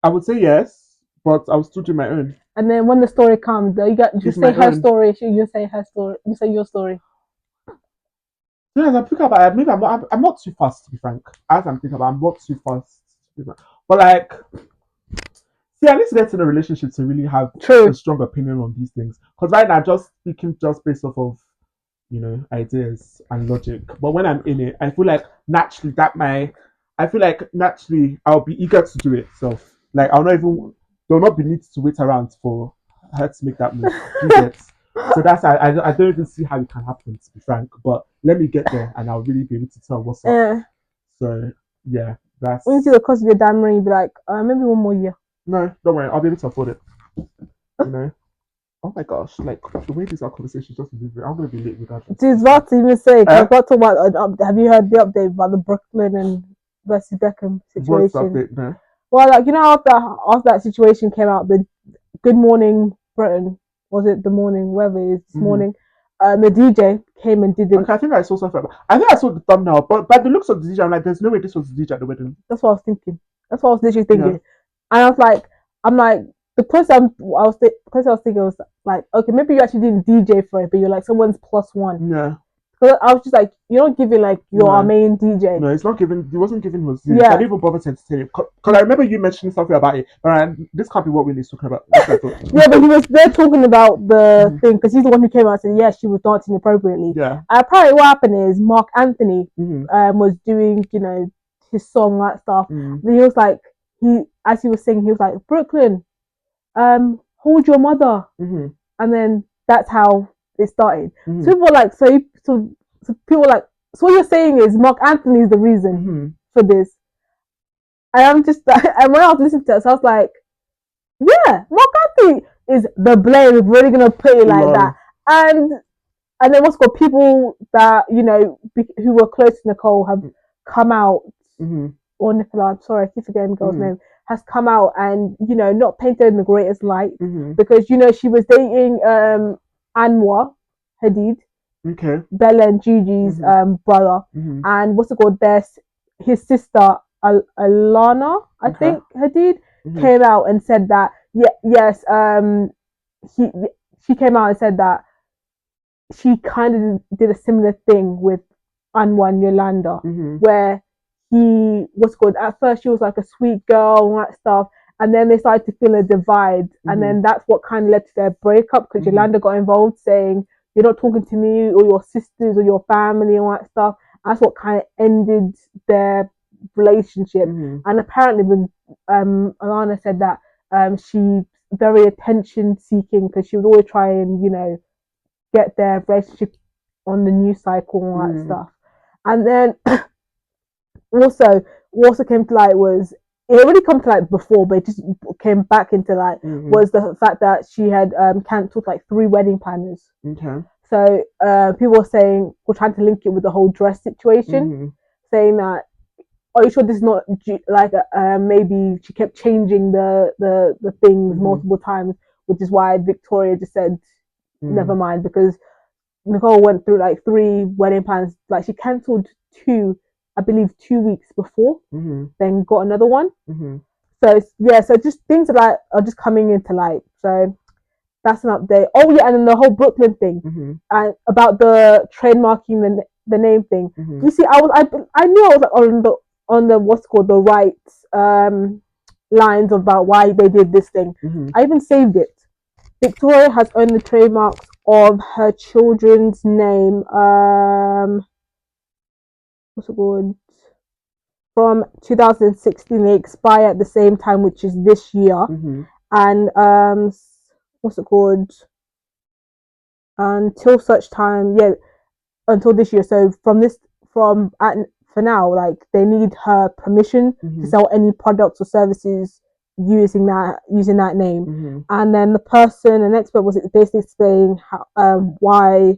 I would say yes, but I will still do my own. And then when the story comes, you say her story. You say her story. You say your story. Yeah, I'm thinking about it. Maybe I'm not too fast, to be frank. As I'm thinking about, I'm not too fast. But like, see, I need to get in a relationship to really have a strong opinion on these things. Because right now, just speaking just based off of, ideas and logic. But when I'm in it, I feel like naturally that I feel like naturally I'll be eager to do it. So like there'll not be need to wait around for her to make that move. You get? So that's I don't even see how it can happen, to be frank. But let me get there and I'll really be able to tell what's up. Yeah. So yeah, that's When you see the cost of your damn ring, you'll be like, maybe one more year. no, don't worry, I'll be able to afford it. You know? Oh my gosh, like the way these are conversations just moving, I'm gonna be late regardless. Dude, about to even say, I've got to talk about. Have you heard the update about the Brooklyn and versus Beckham situation? What's the update? No. Well, like after that situation came out, the Good Morning Britain, was it the morning, whatever it is, this morning, the DJ came and did it. Okay, I think I saw something. I think I saw the thumbnail, but by the looks of the DJ, I'm like, there's no way this was the DJ at the wedding. That's what I was thinking. That's what I was literally thinking, and I was like, the person I was thinking was like, okay, maybe you actually didn't DJ for it, but you're like someone's plus one. Yeah. Because I was just like, you're not giving like your main DJ. No, it's not giving. He wasn't giving his. Yeah. I didn't even bother to entertain him because I remember you mentioning something about it, but this can't be what Winnie's talking about. Yeah, but he was there talking about the thing because he's the one who came out and said, yeah, she was dancing appropriately. Yeah. Apparently, what happened is Mark Anthony was doing, his song, that stuff. Then he was like, as he was singing, he was like, Brooklyn, hold your mother, and then that's how it started. So people were like, so people were like, so what you're saying is Mark Anthony is the reason for this. And I'm just, and when I was listening to it, so I was like, yeah, Mark Anthony is the blame. We're really gonna put it like that. And then what's called people that who were close to Nicole have come out, or Nicola, I'm sorry, I keep forgetting the girl's name, has come out and not painted in the greatest light because she was dating Anwar Hadid, Bella and Gigi's brother, and what's it called? His sister Alana, I think Hadid, came out and said that she came out and said that she kind of did a similar thing with Anwar and Yolanda, where at first she was like a sweet girl and that stuff, and then they started to feel a divide, and then that's what kind of led to their breakup because Yolanda got involved saying, you're not talking to me or your sisters or your family and all that stuff. That's what kind of ended their relationship. And apparently when Alana said that she's very attention seeking because she would always try and get their relationship on the news cycle and all that stuff. And then what also came to light was, it already come to light before, but it just came back into light, was the fact that she had cancelled like 3 wedding planners. So people were saying, we're trying to link it with the whole dress situation, saying that, are you sure this is not like maybe she kept changing the things multiple times, which is why Victoria just said never mind, because Nicole went through like 3 wedding plans. Like she cancelled 2, I believe 2 weeks before, then got another one. So just things are just coming into light. So that's an update. Oh yeah, and then the whole Brooklyn thing and about the trademarking the name thing. You see, I knew I was like on the what's called the right lines about why they did this thing. I even saved it. Victoria has owned the trademarks of her children's name. What's it called? From 2016, they expire at the same time, which is this year. And what's it called? Until such time, until this year. So for now, like they need her permission to sell any products or services using that name. And then an expert was basically explaining how why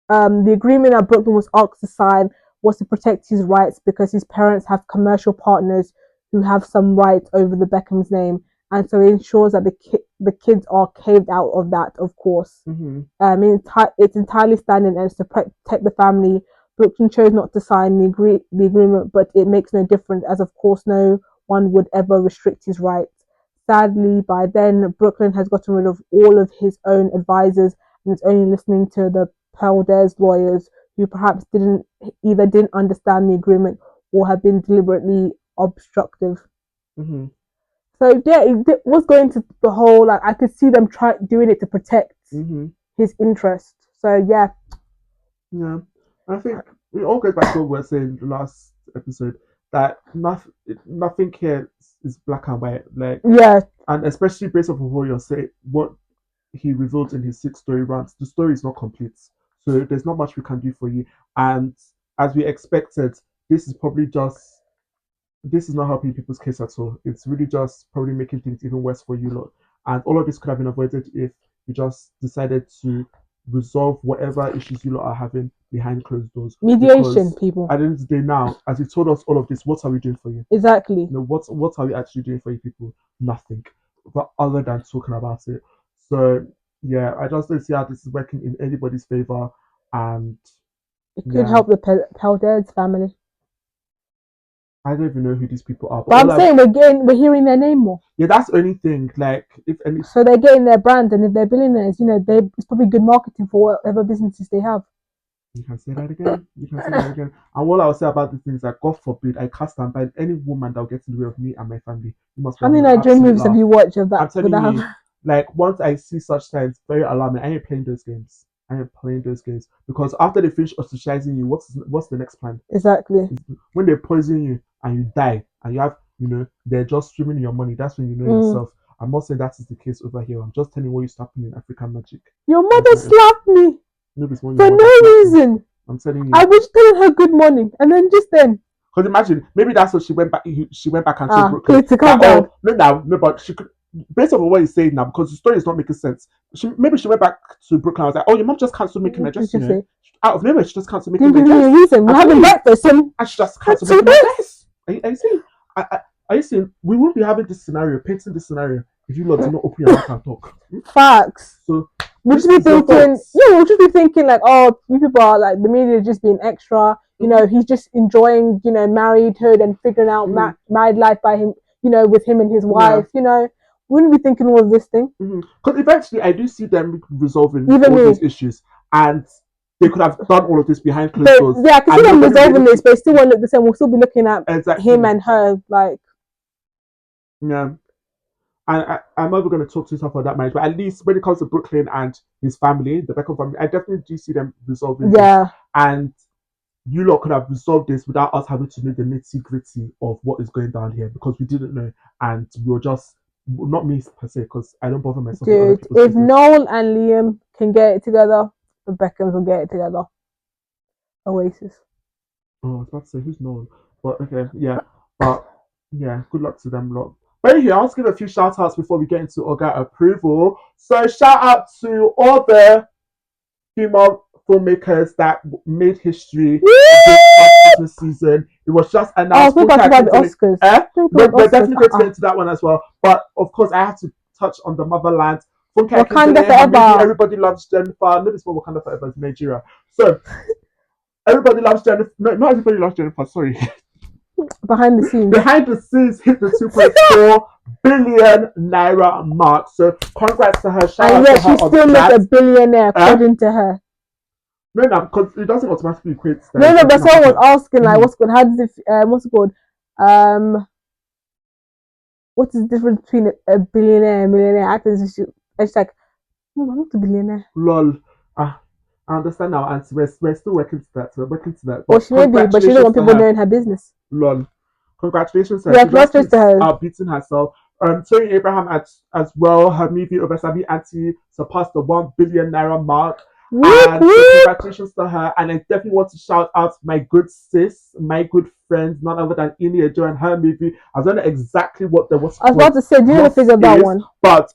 the agreement that Brooklyn was asked to sign was to protect his rights because his parents have commercial partners who have some rights over the Beckham's name, and so it ensures that the kids are caved out of that, of course. It's entirely standing and it's to protect the family. Brooklyn chose not to sign the agreement, but it makes no difference, as of course no one would ever restrict his rights. Sadly, by then, Brooklyn has gotten rid of all of his own advisors and is only listening to the Pelder's lawyers, who perhaps didn't understand the agreement or have been deliberately obstructive. So it was going to the whole, like, I could see them doing it to protect his interest. So yeah, I think it all goes back to what we were saying in the last episode, that nothing here is black and white. Like, Yeah. and especially based off of what you're saying, what he revealed in his 6-story rant, the story is not complete. So there's not much we can do for you. And as we expected, this is probably just this is not helping people's case at all. It's really just probably making things even worse for you lot. And all of this could have been avoided if you just decided to resolve whatever issues you lot are having behind closed doors. Mediation, Because people. at the end of the day now, as you told us all of this, what are we doing for you? Exactly. You know, what are we actually doing for you people? Nothing. But other than talking about it. So yeah, I just don't see how this is working in anybody's favor. And it could help the Pelder's family. I don't even know who these people are. But I'm saying we're hearing their name more. Yeah, that's the only thing. Like, if any. So they're getting their brand, and if they're billionaires, you know, it's probably good marketing for whatever businesses they have. You can say that again. And what I'll say about this thing is that, God forbid, I cast and bind any woman that will get in the way of me and my family. You must. How many Nigerian movies have you watched of that? I'm telling you, like, once I see such signs, very alarming. I ain't playing those games. Because after they finish ostracizing you, what's the next plan? Exactly. When they poison you and you die and you have, they're just streaming your money. That's when you know yourself. I'm not saying that is the case over here. I'm just telling you what used to happen in African magic. Your mother slapped me for no reason. I'm telling you. I was telling her good morning, and then just then. Because imagine, maybe that's what she went back. She went back and told Brooklyn. To calm down. No, but she could. Based on what he's saying now, because the story is not making sense. Maybe she went back to Brooklyn. I was like, "Oh, your mom just cancelled making her dress. Out of nowhere, she just cancelled making her dress. Reason we're having breakfast, and she just cancelled making her dress. Are you seeing? Are you seeing? We won't be having this scenario, painting this scenario, if you lot do not open your mouth and talk. Facts. So would you be thinking? Yeah, would you be thinking like, oh, you people are like the media just being extra. You know, he's just enjoying, marriedhood and figuring out married life by him. With him and his wife. Wouldn't be thinking all of this thing. Because eventually, I do see them resolving all these issues, and they could have done all of this behind closed doors. Yeah, I can see them resolving this, but it still won't look the same. We'll still be looking at him and her like. Yeah. And I'm not even going to talk too tough about that marriage, but at least when it comes to Brooklyn and his family, the Beckham family, I definitely do see them resolving this. And you lot could have resolved this without us having to know the nitty-gritty of what is going down here, because we didn't know, and we were just, not me per se, because I don't bother myself. Dude, if Noel and Liam can get it together, the Beckhams will get it together. Oasis. Oh, I was about to say, who's Noel? But okay, yeah. But yeah, good luck to them lot. But anyway, I'll just give a few shout outs before we get into OGA approval. So shout out to all the female filmmakers that made history this Christmas season. It was just announced. We're talking about the Oscars. We're definitely going to get into that one as well. But of course, I have to touch on the motherland. Wakanda Forever. Everybody loves Jennifer. No, this is what Wakanda Forever is Nigeria. So everybody loves Jennifer. No, not everybody loves Jennifer. Sorry. Behind the scenes hit the 2.4 billion naira mark. So congrats to her. Shout out to her. She's still not a billionaire according to her. No, because it doesn't automatically equate. No, but someone was asking like, what's called? How does it? What's it called? What is the difference between a billionaire and a millionaire? I think it's like, I'm not a billionaire. Lol. I understand now, and we're still working to that. But well, she may be, but she doesn't want people knowing her business. Lol. Congratulations to her. Yeah, congratulations to her. Outbeating herself. Tony Abraham as well. Her movie Obasabi Auntie surpassed the 1 billion naira mark. And so congratulations to her. And I definitely want to shout out my good sis, my good friend, none other than Ine and her movie. I don't know exactly what there was. I was about to say, do you know the figure of that one? But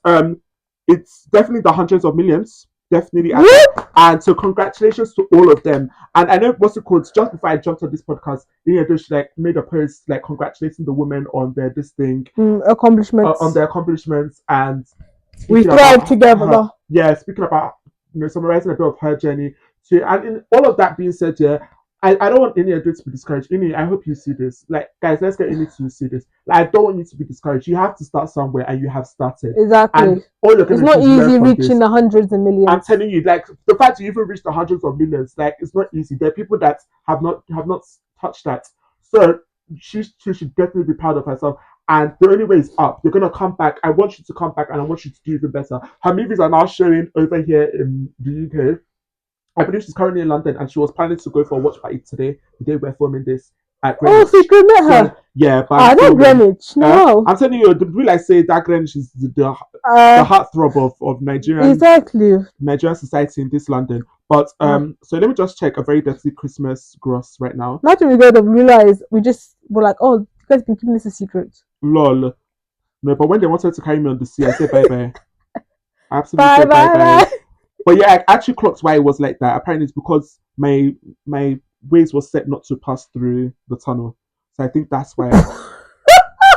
it's definitely the hundreds of millions. Definitely. And so congratulations to all of them. And I know what's it called, just before I jumped on this podcast, she made a post congratulating the women on their accomplishments. On their accomplishments, and we thrive together. Speaking about summarizing a bit of her journey. And in all of that being said, I don't want any to be discouraged. Ini, I hope you see this. Guys, let's get Ini to see this. I don't want you to be discouraged. You have to start somewhere, and you have started. Exactly. And all you're it's not easy reaching the hundreds of millions. I'm telling you, the fact you even reached the hundreds of millions, it's not easy. There are people that have not touched that. So she should definitely be proud of herself. And the only way is up. You're gonna come back. I want you to come back, and I want you to do even better. Her movies are now showing over here in the UK. I believe she's currently in London, and she was planning to go for a watch party today, the day we're filming this, at Greenwich. Oh, so you met her? So, yeah, but I know Greenwich. No. I'm telling you, the real I say that Greenwich is the heartthrob of Nigerian society in this London. But so let me just check a very dirty Christmas gross right now. Imagine we go to realize we just were like, oh, you guys been keeping this a secret. Lol. No, but when they wanted to carry me on the sea, I said bye bye. Absolutely bye. But yeah, I actually clocked why it was like that. Apparently, it's because my ways was set not to pass through the tunnel. So I think that's why.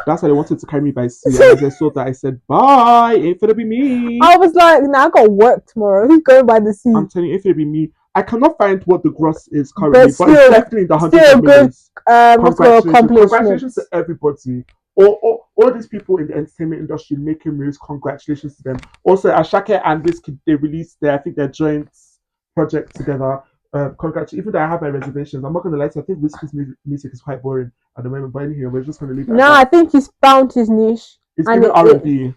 That's why they wanted to carry me by sea. And as I saw that, I said, bye, ain't finna be me. I was like, nah, I got work tomorrow. Who's going by the sea? I'm telling you, ain't finna be me. I cannot find what the gross is currently, but it's definitely in the hundreds of millions. Congratulations to everybody. All these people in the entertainment industry making moves, congratulations to them. Also, Ashake and Wizkid, they released their joint project together. Congratulations. Even though I have my reservations, I'm not going to lie to you, I think Wizkid's music is quite boring at the moment, but anyway, we're just going to leave it. No, I think he's found his niche. It's giving R&B.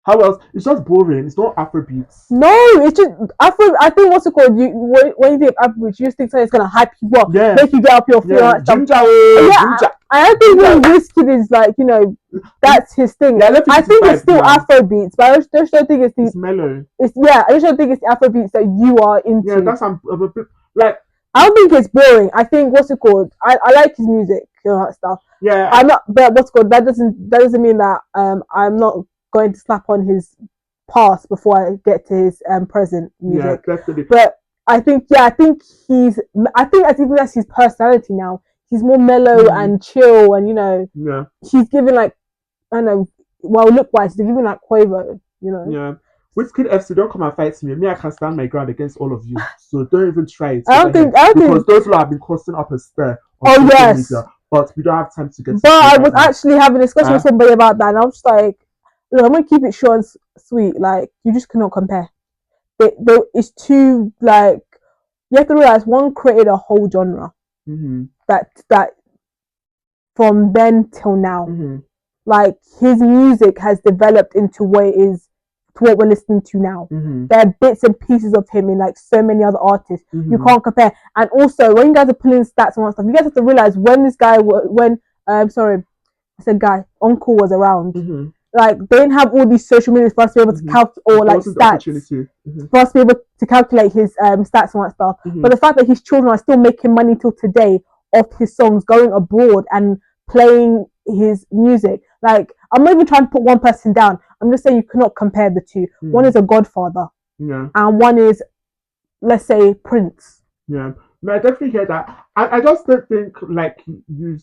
How else? It's just boring. It's not Afrobeats. No, it's just Afro. I think what's it called? When you think Afrobeats, you just think something's gonna hype you up, make you get up your feet. Ginger. I don't think Wizkid is like, that's his thing. Yeah, I think it's still Afrobeats, but I just don't think it's mellow. I just don't think it's the Afrobeats that you are into. Yeah, that's a bit like. I don't think it's boring. I think what's it called? I like his music, that stuff. Yeah. I'm not, but what's it called? That doesn't mean that I'm not going to slap on his past before I get to his present music. Yeah, definitely. But I think that's his personality now. He's more mellow and chill, and he's giving like, I don't know, well, look wise, they're giving like Quavo, Yeah. Wizkid FC, don't come and fight me. I can stand my ground against all of you. So don't even try it. Because those lot have been causing up a stir on social media. But we don't have time to get. But I was actually having a discussion with somebody about that, and I was just like, look, I'm gonna keep it short and sweet. Like, you just cannot compare. It's too, like, you have to realize one created a whole genre that from then till now, like, his music has developed into what it is, to what we're listening to now. There are bits and pieces of him in like so many other artists. You can't compare. And also, when you guys are pulling stats and all that stuff, you guys have to realize when this guy, Uncle was around. Like, they didn't have all these social media for us to be able to calculate, or like stats, for us to be able to calculate his stats and all that stuff. But the fact that his children are still making money till today off his songs, going abroad and playing his music, like, I'm not even trying to put one person down. I'm just saying you cannot compare the two. One is a Godfather, and one is, let's say, Prince. Yeah. No, I definitely hear that. I just don't think, like you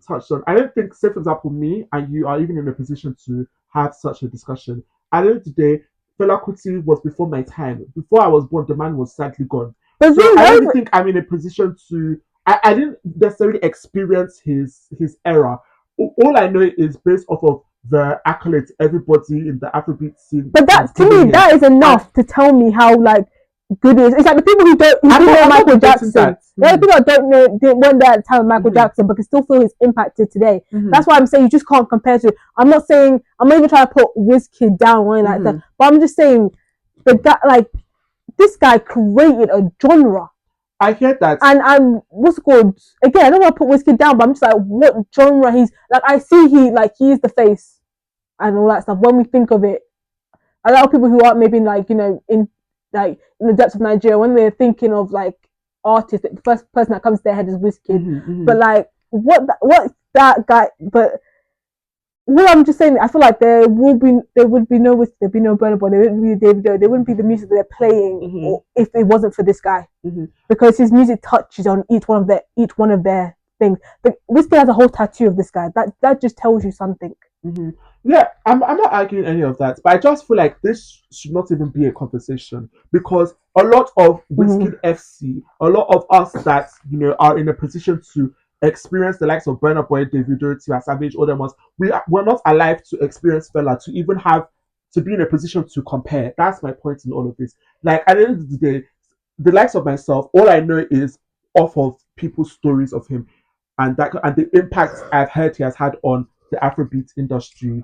touched on, I don't think, say for example, me and you are even in a position to have such a discussion. At the end of the day, Fela Kuti was before my time. Before I was born, the man was sadly gone. But so I don't think I'm in a position to. I didn't necessarily experience his era. All I know is based off of the accolades everybody in the Afrobeat scene. But that, to me, that is enough to tell me how, like, good it is. It's like the people who don't know Michael Jackson. There are people that weren't there at the time of Michael Jackson, but can still feel his impact to today. That's why I'm saying you just can't compare to. I'm not saying, I'm not even trying to put Wizkid down or anything like that, but I'm just saying this guy created a genre. I hear that. And what's it called? Again, I don't want to put Wizkid down, but I'm just like, what genre he's like. I see he's the face and all that stuff. When we think of it, a lot of people who aren't maybe like, in the depths of Nigeria, when they're thinking of like artists, the first person that comes to their head is Wizkid. But like, what that guy? But what I'm just saying, I feel like there would be no Wizkid, there'd be no Burna Boy, there wouldn't be Davido, there wouldn't be the music that they're playing, or if it wasn't for this guy, because his music touches on each one of their things. But Wizkid has a whole tattoo of this guy. That just tells you something. Yeah, I'm not arguing any of that, but I just feel like this should not even be a conversation, because a lot of Wizkid FC, a lot of us that are in a position to experience the likes of Burna Boy, Davido, Tiwa Savage, all them ones, we're not alive to experience Fela, to even have to be in a position to compare. That's my point in all of this. Like, at the end of the day, the likes of myself, all I know is off of people's stories of him, and the impact I've heard he has had on the Afrobeat industry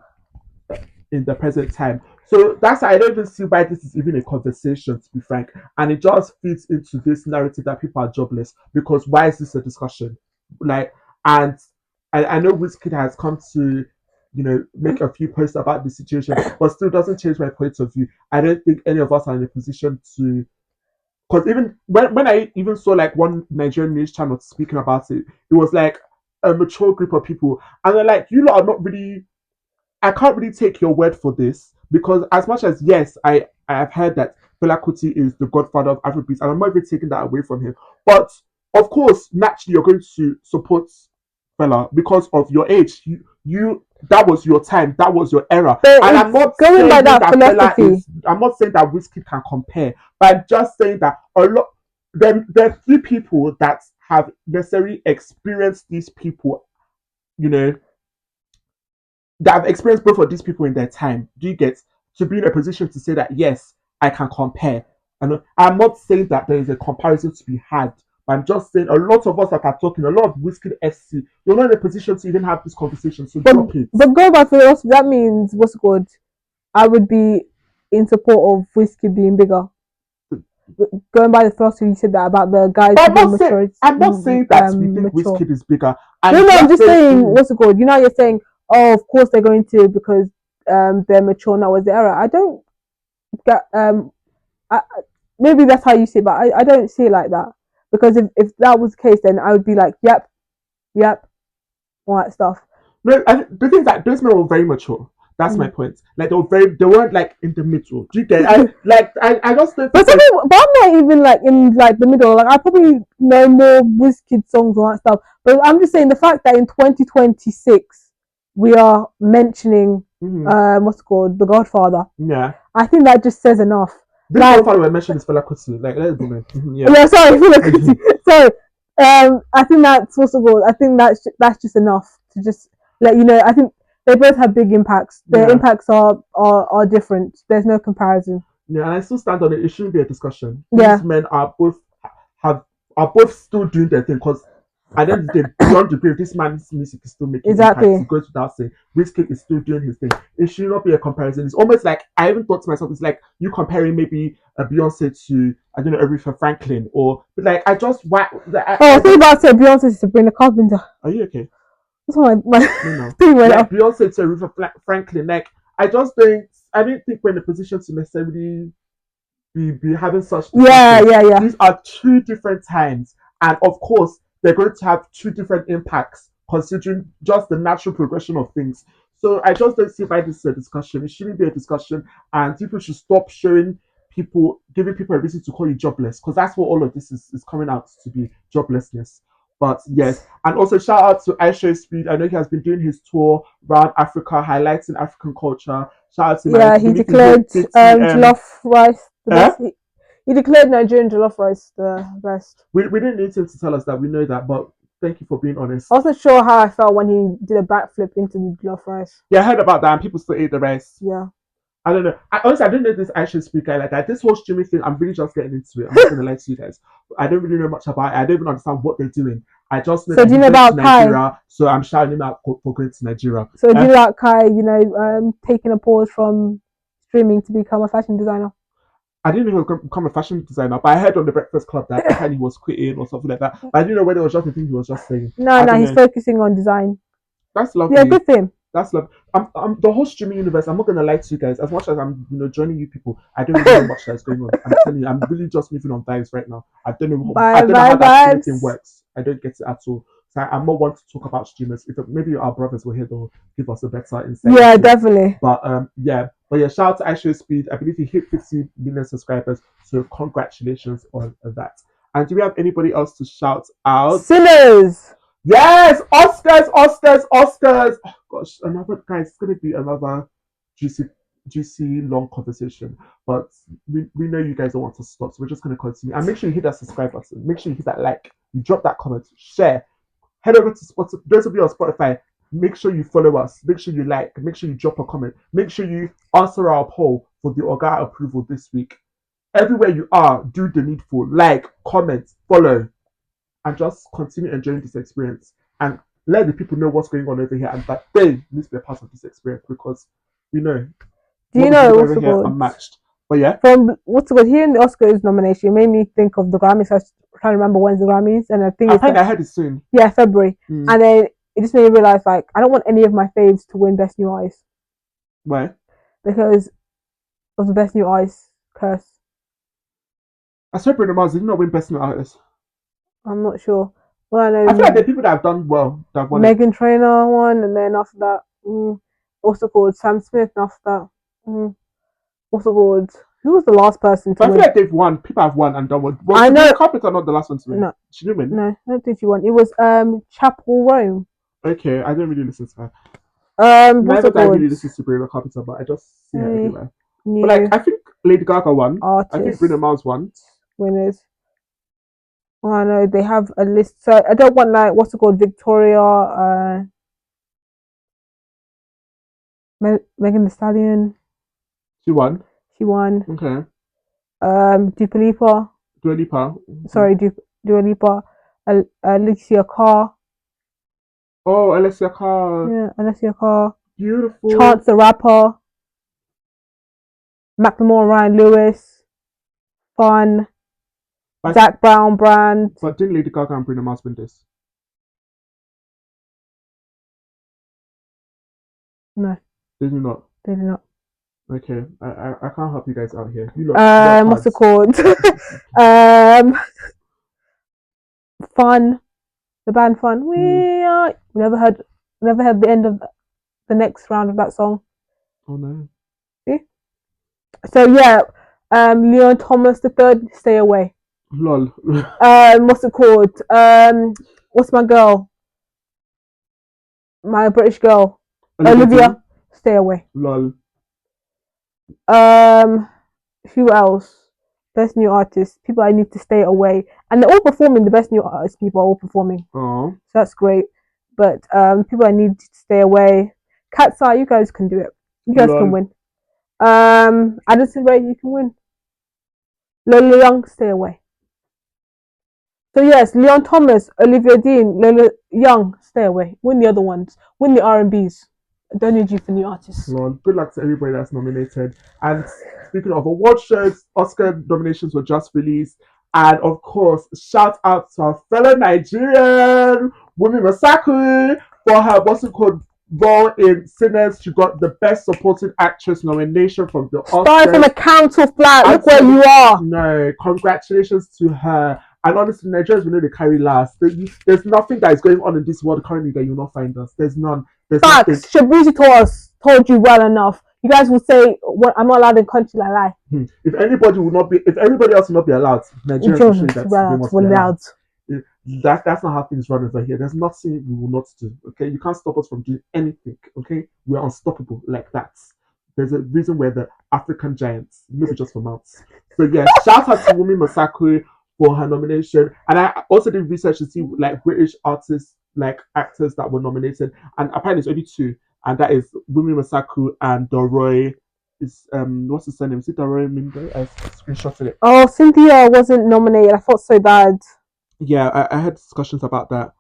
in the present time. So that's why I don't even see why this is even a conversation, to be frank. And it just fits into this narrative that people are jobless. Because why is this a discussion? Like, and I know Wizkid has come to, make a few posts about the situation, but still doesn't change my point of view. I don't think any of us are in a position to, because even when I even saw like one Nigerian news channel speaking about it, it was like a mature group of people, and they're like, "You lot are not really. I can't really take your word for this because as much as yes, I have heard that Fela Kuti is the godfather of Afrobeats, and I'm not even taking that away from him. But of course, naturally, you're going to support Fela because of your age. You that was your time, that was your era, But and I'm not going saying by that that Fela philosophy, is. I'm not saying that Wizkid can compare, but I'm just saying that a lot. There are few people that have necessarily experienced these people, you know, that have experienced both of these people in their time. Do you get to be in a position to say that yes, I can compare? And I'm not saying that there is a comparison to be had, but I'm just saying a lot of us that are talking, a lot of Wizkid SC, you're not in a position to even have this conversation. So drop it. but go by philosophy, that means what's good. I would be in support of Whiskey being bigger. Going by the philosophy, you said that about the guys But being mature. I'm not saying that we think mature. Wizkid is bigger. No, I'm just saying, what's it called? You know, you're saying, oh, of course they're going to because they're mature now was the era. I don't get maybe that's how you see it, but I don't see it like that. Because if that was the case, then I would be like, yep, all that stuff. No, the thing is that those men were very mature. That's my point. Like they weren't like in the middle. Do you get? I just think. But I'm not even like in like the middle. Like I probably know more Wizkid songs or that stuff. But I'm just saying the fact that in 2026 we are mentioning what's it called, The Godfather. Yeah. I think that just says enough. This Godfather we're mentioning is Fela Kuti. Like let's be man. Yeah, sorry, Fela Kuti. So I think that's also good. I think that's just enough to just let you know. I think they both have big impacts. Their impacts are different. There's no comparison. Yeah, and I still stand on it. It shouldn't be a discussion. Yeah. These men are both still doing their thing because at the end of the day, beyond the grave, this man's music is still making impacts. It goes without saying. Wizkid is still doing his thing. It should not be a comparison. It's almost like I even thought to myself, it's like you comparing maybe a Beyonce to I don't know Aretha Franklin or like I just why. I think about it. Beyonce is Sabrina Carpenter. Are you okay? That's my thing went like up. Beyonce to Aretha Franklin. Like I didn't think we're in a position to necessarily be having such discussions. Yeah. These are two different times, and of course they're going to have two different impacts considering just the natural progression of things. So I just don't see why this is a discussion. It shouldn't be a discussion, and people should stop giving people a reason to call you jobless, because that's what all of this is coming out to be, joblessness. But yes, and also shout out to Aisha Speed. I know he has been doing his tour around Africa, highlighting African culture. Shout out to he declared jollof rice the best. He declared Nigerian jollof rice the best. We didn't need him to tell us that. We know that, but thank you for being honest. I wasn't sure how I felt when he did a backflip into the jollof rice. Yeah, I heard about that, and people still ate the rice. Yeah. I don't know. Honestly, I didn't know this Aisha Speed guy like that. This whole streaming thing, I'm really just getting into it. I'm not gonna lie to you guys. I don't really know much about it. I don't even understand what they're doing. I just know so do you know about Nigeria, Kai? So I'm shouting him out for going to Nigeria. So do you like Kai? Taking a pause from streaming to become a fashion designer. I didn't know he was going to become a fashion designer, but I heard on the Breakfast Club that apparently he was quitting or something like that. But I didn't know whether it was just a thing he was just saying. No, he's focusing on design. That's lovely. Yeah, good thing. That's lovely. I'm the whole streaming universe. I'm not gonna lie to you guys. As much as I'm, joining you people, I don't really know much that's going on. I'm telling you, I'm really just moving on vibes right now. I don't know how that streaming thing works. I don't get it at all. So I'm not one to talk about streamers. If maybe our brothers were here, they'll give us a better insight. Yeah, definitely. But shout out to Aisha Speed. I believe he hit 50 million subscribers. So congratulations on that. And do we have anybody else to shout out? Sinners. Yes, Oscars. Oh gosh, it's gonna be another juicy long conversation. But we know you guys don't want to stop, so we're just gonna continue. And make sure you hit that subscribe button. Make sure you hit that like. You drop that comment, share. Head over to Spotify. Those of you on Spotify, make sure you follow us. Make sure you like. Make sure you drop a comment. Make sure you answer our poll for the Oga approval this week. Everywhere you are, do the needful. Like, comment, follow, and just continue enjoying this experience. And let the people know what's going on over here and that they need to be a part of this experience, because We know. Do you know what's over the here good? Unmatched. But yeah. From what's the good? Hearing the Oscars nomination, it made me think of the Grammys. I was trying to remember when's the Grammys, and I think I heard it soon. Yeah, February. And then it just made me realize, like, I don't want any of my faves to win Best New Artist. Why? Because of the Best New Artist curse. I swear Bruno Mars did not win Best New Artist. I'm not sure. Well, I know. I feel like there are people that have done well that have won. Meghan Trainor won, and then after that, also called Sam Smith. And after that, also called. Who was the last person to win? I feel like they've won. People have won and done well. I know. Carpenter not the last one to win. No, she didn't win. No, I don't think she won. It was Chapel Rome. Okay, I don't really listen to her. Neither do I really listen to Sabrina Carpenter, but I just see her everywhere. But like, I think Lady Gaga won. I think Bruno Mars won. Winners. Oh, I know they have a list. So I don't want like what's it called, Victoria, Megan Thee Stallion. She won. Okay. Dua Lipa. Sorry, Dua Lipa. Alicia Carr. Oh, Alicia Carr. Yeah, Alicia Carr. Beautiful. Chance the Rapper. Macklemore, Ryan Lewis. Fun. Zach Brown Brand. But didn't Lady Gaga and Bruno Mars win this? No. They did not. Okay, I can't help you guys out here. You what's it called? Fun. The band Fun. We are. Never heard the end of the next round of that song. Oh no. See? So yeah, Leon Thomas III, Stay Away. Lol. What's it called? What's my girl? My British girl. Olivia, Stay Away. Lol. Who else? Best New Artist. People I need to stay away. And they're all performing. The Best New Artist people are all performing. Oh. So that's great. But people I need to stay away. Cat's Eye, you guys can do it. You guys can win. Addison Rae, you can win. Lola Young, stay away. So yes, Leon Thomas, Olivia Dean, Lola Young, stay away. Win the other ones. Win the R&Bs. I don't need you for new artists. Lord, good luck to everybody that's nominated. And speaking of award shows, Oscar nominations were just released. And of course, shout out to our fellow Nigerian, Wumi Masaku, for her, what's it called, role in Sinners. She got the Best Supporting Actress nomination from the Oscars. Starting from a council flat, look where you are. No, congratulations to her. And honestly, Nigerians, we know they carry last. There's nothing that is going on in this world currently that you'll not find us. There's none. Facts. Shabuzi told you well enough. You guys will say, "What? I'm not allowed in country like that." If everybody else will not be allowed, Nigerians will be allowed. That's not how things run over here. There's nothing we will not do. Okay, you can't stop us from doing anything. Okay, we're unstoppable like that. There's a reason we're the African giants, maybe just for mouths. So yeah, shout out to Wumi Masaku for her nomination. And I also did research to see like British artists, like actors that were nominated, and apparently it's only two, and that is Wumi Masaku and Doroy. Is what's his surname? Is it Doroy Mindo? I screenshotted it. Oh, Cynthia wasn't nominated. I felt so bad. Yeah, I had discussions about that.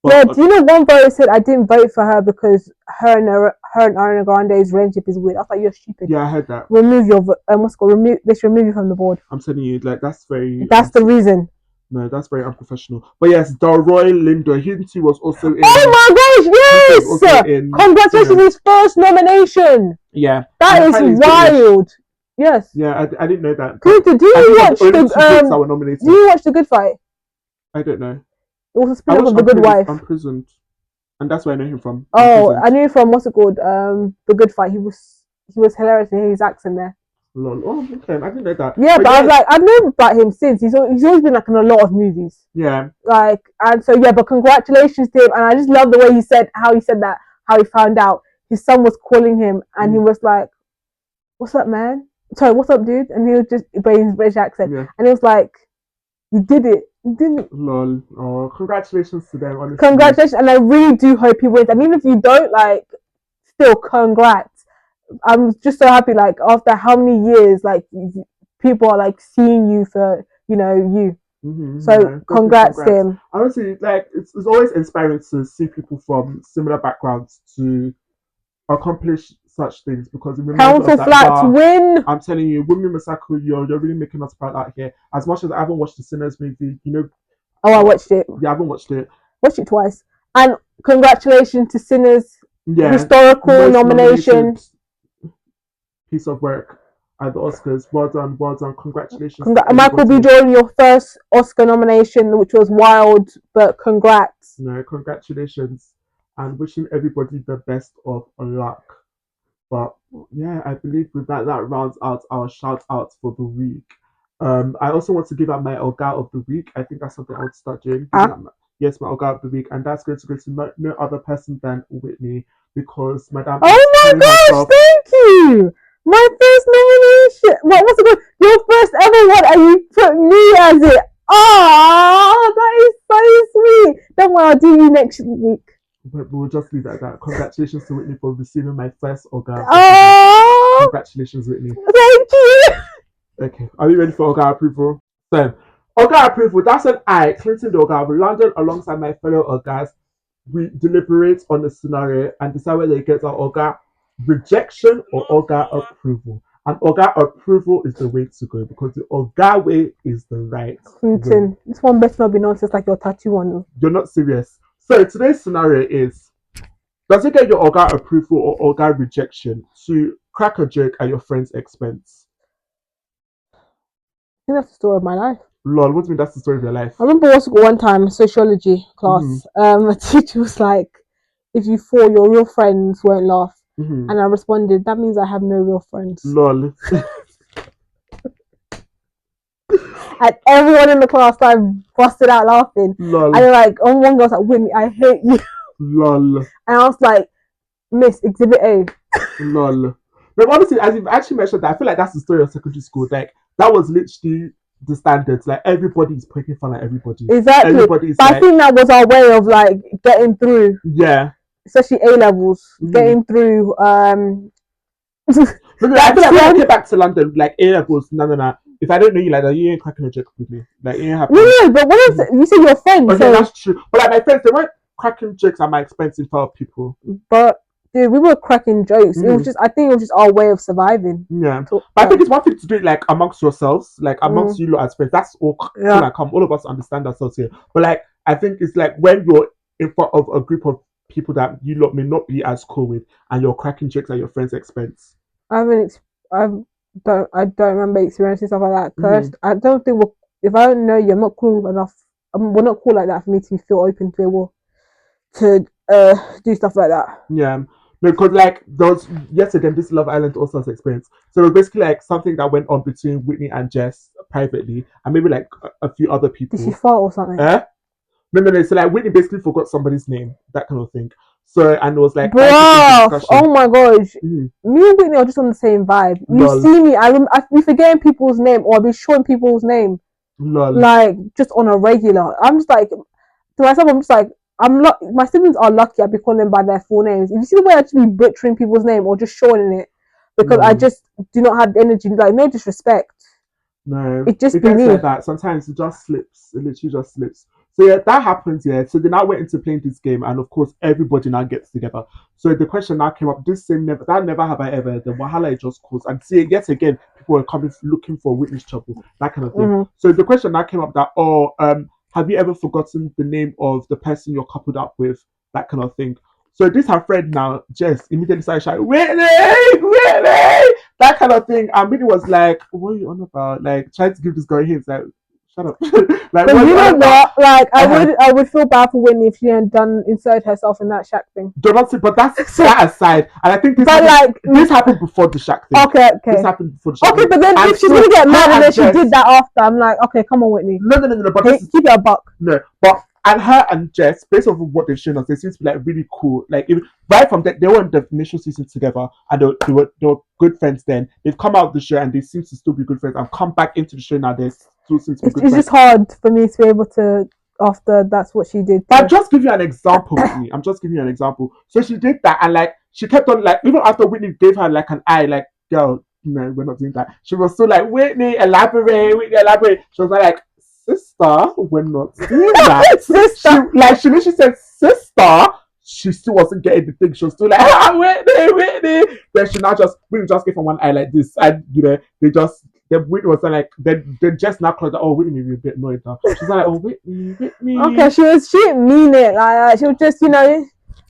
But, yeah, do you know one voter said I didn't vote for her because her and Ariana Grande's relationship is weird. I thought you're stupid. Yeah, I heard that. Remove your they should remove you from the board. I'm telling you, like that's very. That's the reason. No, that's very unprofessional. But yes, Delroy Lindo, he too was also in. Oh my gosh! Yes, congratulations, his first nomination. Yeah, that is wild. Yes. Yeah, I didn't know that. Do you watch the Good Fight? I don't know. It was a spin-off of The Good Wife. Imprisoned, and that's where I know him from. Oh, I knew him from what's it called? The Good Fight. He was hilarious in his accent there. Lol. Oh, okay. I didn't know that. Yeah, but I was like, I've known about him since. He's always been like in a lot of movies. Yeah. Like, and so yeah, but congratulations to him. And I just love the way he said how he found out his son was calling him, and he was like, "What's up, man? Sorry, what's up, dude?" And he was just in his British accent, and he was like, "You did it." Lol. Oh, congratulations to them, honestly. Congratulations, and I really do hope he wins. And even if you don't, like, still congrats. I'm just so happy, like, after how many years, like, people are like seeing you for, you. So congrats to him. Honestly, like, it's always inspiring to see people from similar backgrounds to accomplish such things because it reminds Council us that flats win. I'm telling you, Women Massacre, you're really making us proud out here. As much as I haven't watched the Sinners movie, you know. Oh, I watched it. Yeah, I haven't watched it. Watched it twice. And congratulations to Sinners. Yeah. Historical nomination. Piece of work at the Oscars. Well done. Congratulations. Michael B. Jordan, your first Oscar nomination, which was wild, but congrats. No, congratulations. And wishing everybody the best of luck. But yeah, I believe with that rounds out our shout outs for the week. I also want to give out my Oga of the week. I think that's something I would start doing. Yes, my Oga of the week, and that's going to go to no other person than Whitney because Madame. Oh my gosh! Thank you. My first nomination. What was it called? Your first ever one, and you put me as it. Oh, that is so sweet. Don't worry, I'll do you next week. But we'll just leave it at that. Congratulations to Whitney for receiving my first Oga. Oh! Congratulations, Whitney. Thank you. Okay, are we ready for Oga approval? So, Oga approval, that's when I, Clinton the Ogaoflondon, alongside my fellow Ogas, we deliberate on the scenario and decide whether it gets our Oga rejection or Oga approval. And Oga approval is the way to go because the Oga way is the right Clinton, way. this one better not be nonsense like your tattoo one. You're not serious. So today's scenario is, does it get your Oga approval or Oga rejection to crack a joke at your friend's expense? I think that's the story of my life. Lol, what do you mean that's the story of your life? I remember one time, sociology class, a teacher was like, if you fall, your real friends won't laugh. And I responded, that means I have no real friends. Lol. And everyone in the class started busted out laughing. Lol. And like, one girl was like, Whitney, I hate you. Lol. And I was like, Miss, Exhibit A. Lol. But honestly, as you've actually mentioned that, I feel like that's the story of secondary school. Like, that was literally the standards. Like, everybody's poking fun at everybody. Exactly. Everybody's but I think that was our way of like getting through. Yeah. Especially A levels, getting through. I feel like when I came back to London, like A levels, no. If I don't know you like that, you ain't cracking a joke with me. Like, you ain't happy. No, but what else? You say your friends. Okay, so that's true. But like my friends, they weren't cracking jokes at my expense in front of people. But dude, we were cracking jokes. It was just, I think it was just our way of surviving. Yeah. But I think it's one thing to do it like amongst yourselves, like amongst you lot as friends. That's all. Yeah. Like, all of us understand ourselves here. But like, I think it's like when you're in front of a group of people that you lot may not be as cool with, and you're cracking jokes at your friend's expense. I don't remember experiencing stuff like that. Cause I don't think if I don't know you, I'm not cool enough. We're not cool like that for me to feel open to do stuff like that. Yeah. No, because like those yet again, this Love Island All Stars experience. So it was basically like something that went on between Whitney and Jess privately, and maybe like a few other people. Did she fart or something? No. So like Whitney basically forgot somebody's name, that kind of thing. So and it was like, bro, oh my gosh, me and Whitney are just on the same vibe. You see me, I be forgetting people's name or I be showing people's name, like just on a regular. I'm just like to myself, I'm just like my siblings are lucky. I be calling them by their full names. If you see the way I actually butchering people's name or just shortening it, because I just do not have the energy. Like no disrespect. No, it just gets like that. Sometimes it just slips. It literally just slips. So yeah, that happens. Yeah. So they now went into playing this game, and of course everybody now gets together. So the question now came up: never have I ever. The wahala it just caused, and see yet again people were coming looking for witness trouble, that kind of thing. So the question now came up that have you ever forgotten the name of the person you're coupled up with, that kind of thing. So this her friend now, Jess, immediately started shouting, Whitney, that kind of thing. And Whitney was like, what are you on about? Like, trying to give this guy hints, like, shut up. Like, but you know what? Like, I would feel bad for Whitney if she hadn't inserted herself in that Shaq thing. But that's that aside. And I think this happened before the Shaq thing. Okay. This happened before the Shaq thing. Okay, but then if she's going to get mad and then she did that after, I'm like, okay, come on, Whitney. No. But keep it a buck. No, but and her and Jess, based off of what they've shown us, they seem to be like really cool. Like even right from that, they were in the initial season together, and they were good friends then. They've come out of the show and they seem to still be good friends. And come back into the show now. They're still seem to be good friends. It's just hard for me to be able to after that's what she did. But I'm just giving you an example, Whitney. I'm just giving you an example. So she did that, and like she kept on like even after Whitney gave her like an eye, like girl, no, we're not doing that. She was still like Whitney, elaborate. She was like. Sister, we're not doing that. Sister, she literally said, sister, she still wasn't getting the thing. She was still like, Whitney. Then she now Whitney just gave her one eye like this, and then Whitney was like, then just now closed. Oh, Whitney may be a bit annoyed now. She's like, oh, Whitney. Okay, she didn't mean it like that. She was just,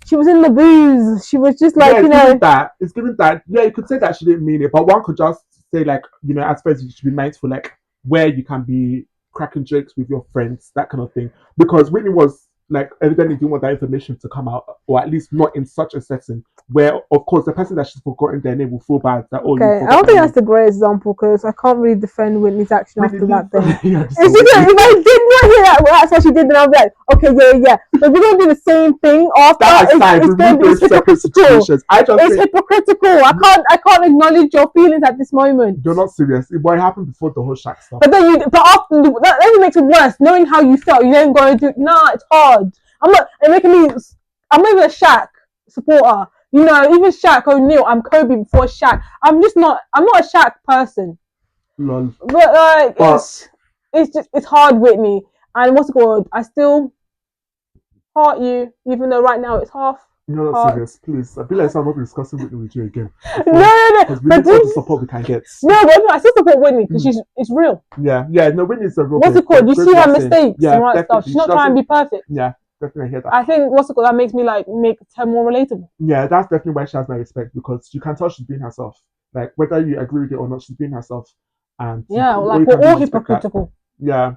she was in the booze. She was just like, It's given that. Yeah, you could say that she didn't mean it, but one could just say like, as first you should be mindful like where you can be cracking jokes with your friends, that kind of thing. Because Whitney was like evidently didn't want that information to come out, or at least not in such a setting where, of course, the person that she's forgotten their name will feel bad that okay, I don't think that's a great example because I can't really defend Whitney's action after that thing. Yeah, if I did not hear that, well, that's what she did, then I'll be like, okay, yeah. But we're gonna do the same thing after. It's going to be hypocritical. It's hypocritical. I can't acknowledge your feelings at this moment. You're not serious. It happened before the whole Shaq stuff. But then after that makes it worse. Knowing how you felt, you then go do. Nah, it's hard. I'm not even a Shaq supporter. Even Shaq O'Neal, I'm Kobe before Shaq. I'm not a Shaq person. Lol. But it's hard, Whitney. And what's it called? I still heart you, even though right now it's half. You're not serious, please. I feel like I'm not discussing Whitney with you again. No. Because we need all the support we can get. No, I still support Whitney because it's real. Yeah. No, Whitney's a real. What's it called? You see her mistakes and right stuff. She's not trying to be perfect. Yeah. Definitely hear that. I think that makes me make her more relatable. Yeah, that's definitely why she has my respect because you can tell she's being herself. Like whether you agree with it or not, she's being herself. And yeah, like we're all hypocritical. Yeah,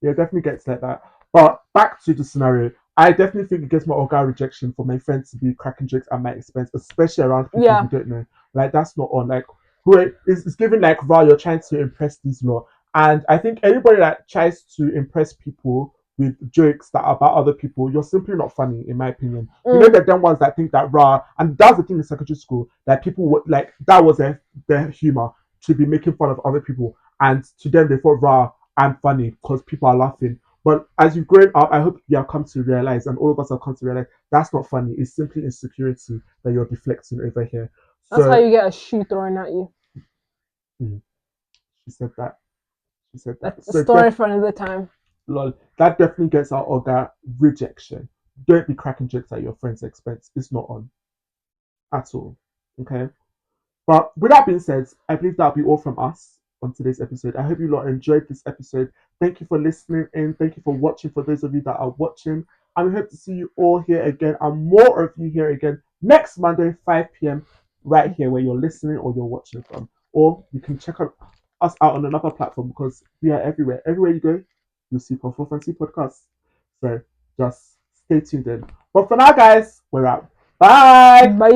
definitely gets like that. But back to the scenario, I definitely think it gets more Oga rejection for my friends to be cracking jokes at my expense, especially around people who don't know. Like that's not on. Like it's given like wow, you're trying to impress these law. And I think anybody that tries to impress people with jokes that are about other people, you're simply not funny, in my opinion. You know, the dumb ones that think that and that's the thing in secondary school, that people would like, that was their humor, to be making fun of other people, and to them they thought, I'm funny because people are laughing. But as you've grown up, I hope you have come to realize, and all of us have come to realize, that's not funny. It's simply insecurity that you're deflecting over here. That's how you get a shoe thrown at you. She said that. That's a story for another time. Lol, that definitely gets our Oga rejection. Don't be cracking jokes at your friend's expense. It's not on at all. Okay. But with that being said, I believe that'll be all from us on today's episode. I hope you lot enjoyed this episode. Thank you for listening in. Thank you for watching. For those of you that are watching, and we hope to see you all here again, and more of you here again next Monday, 5 p.m. right here where you're listening or you're watching from. Or you can check us out on another platform because we are everywhere. Everywhere you go, you'll see Puffpuffandteapodcast. So just stay tuned in. But for now, guys, we're out. Bye. Bye.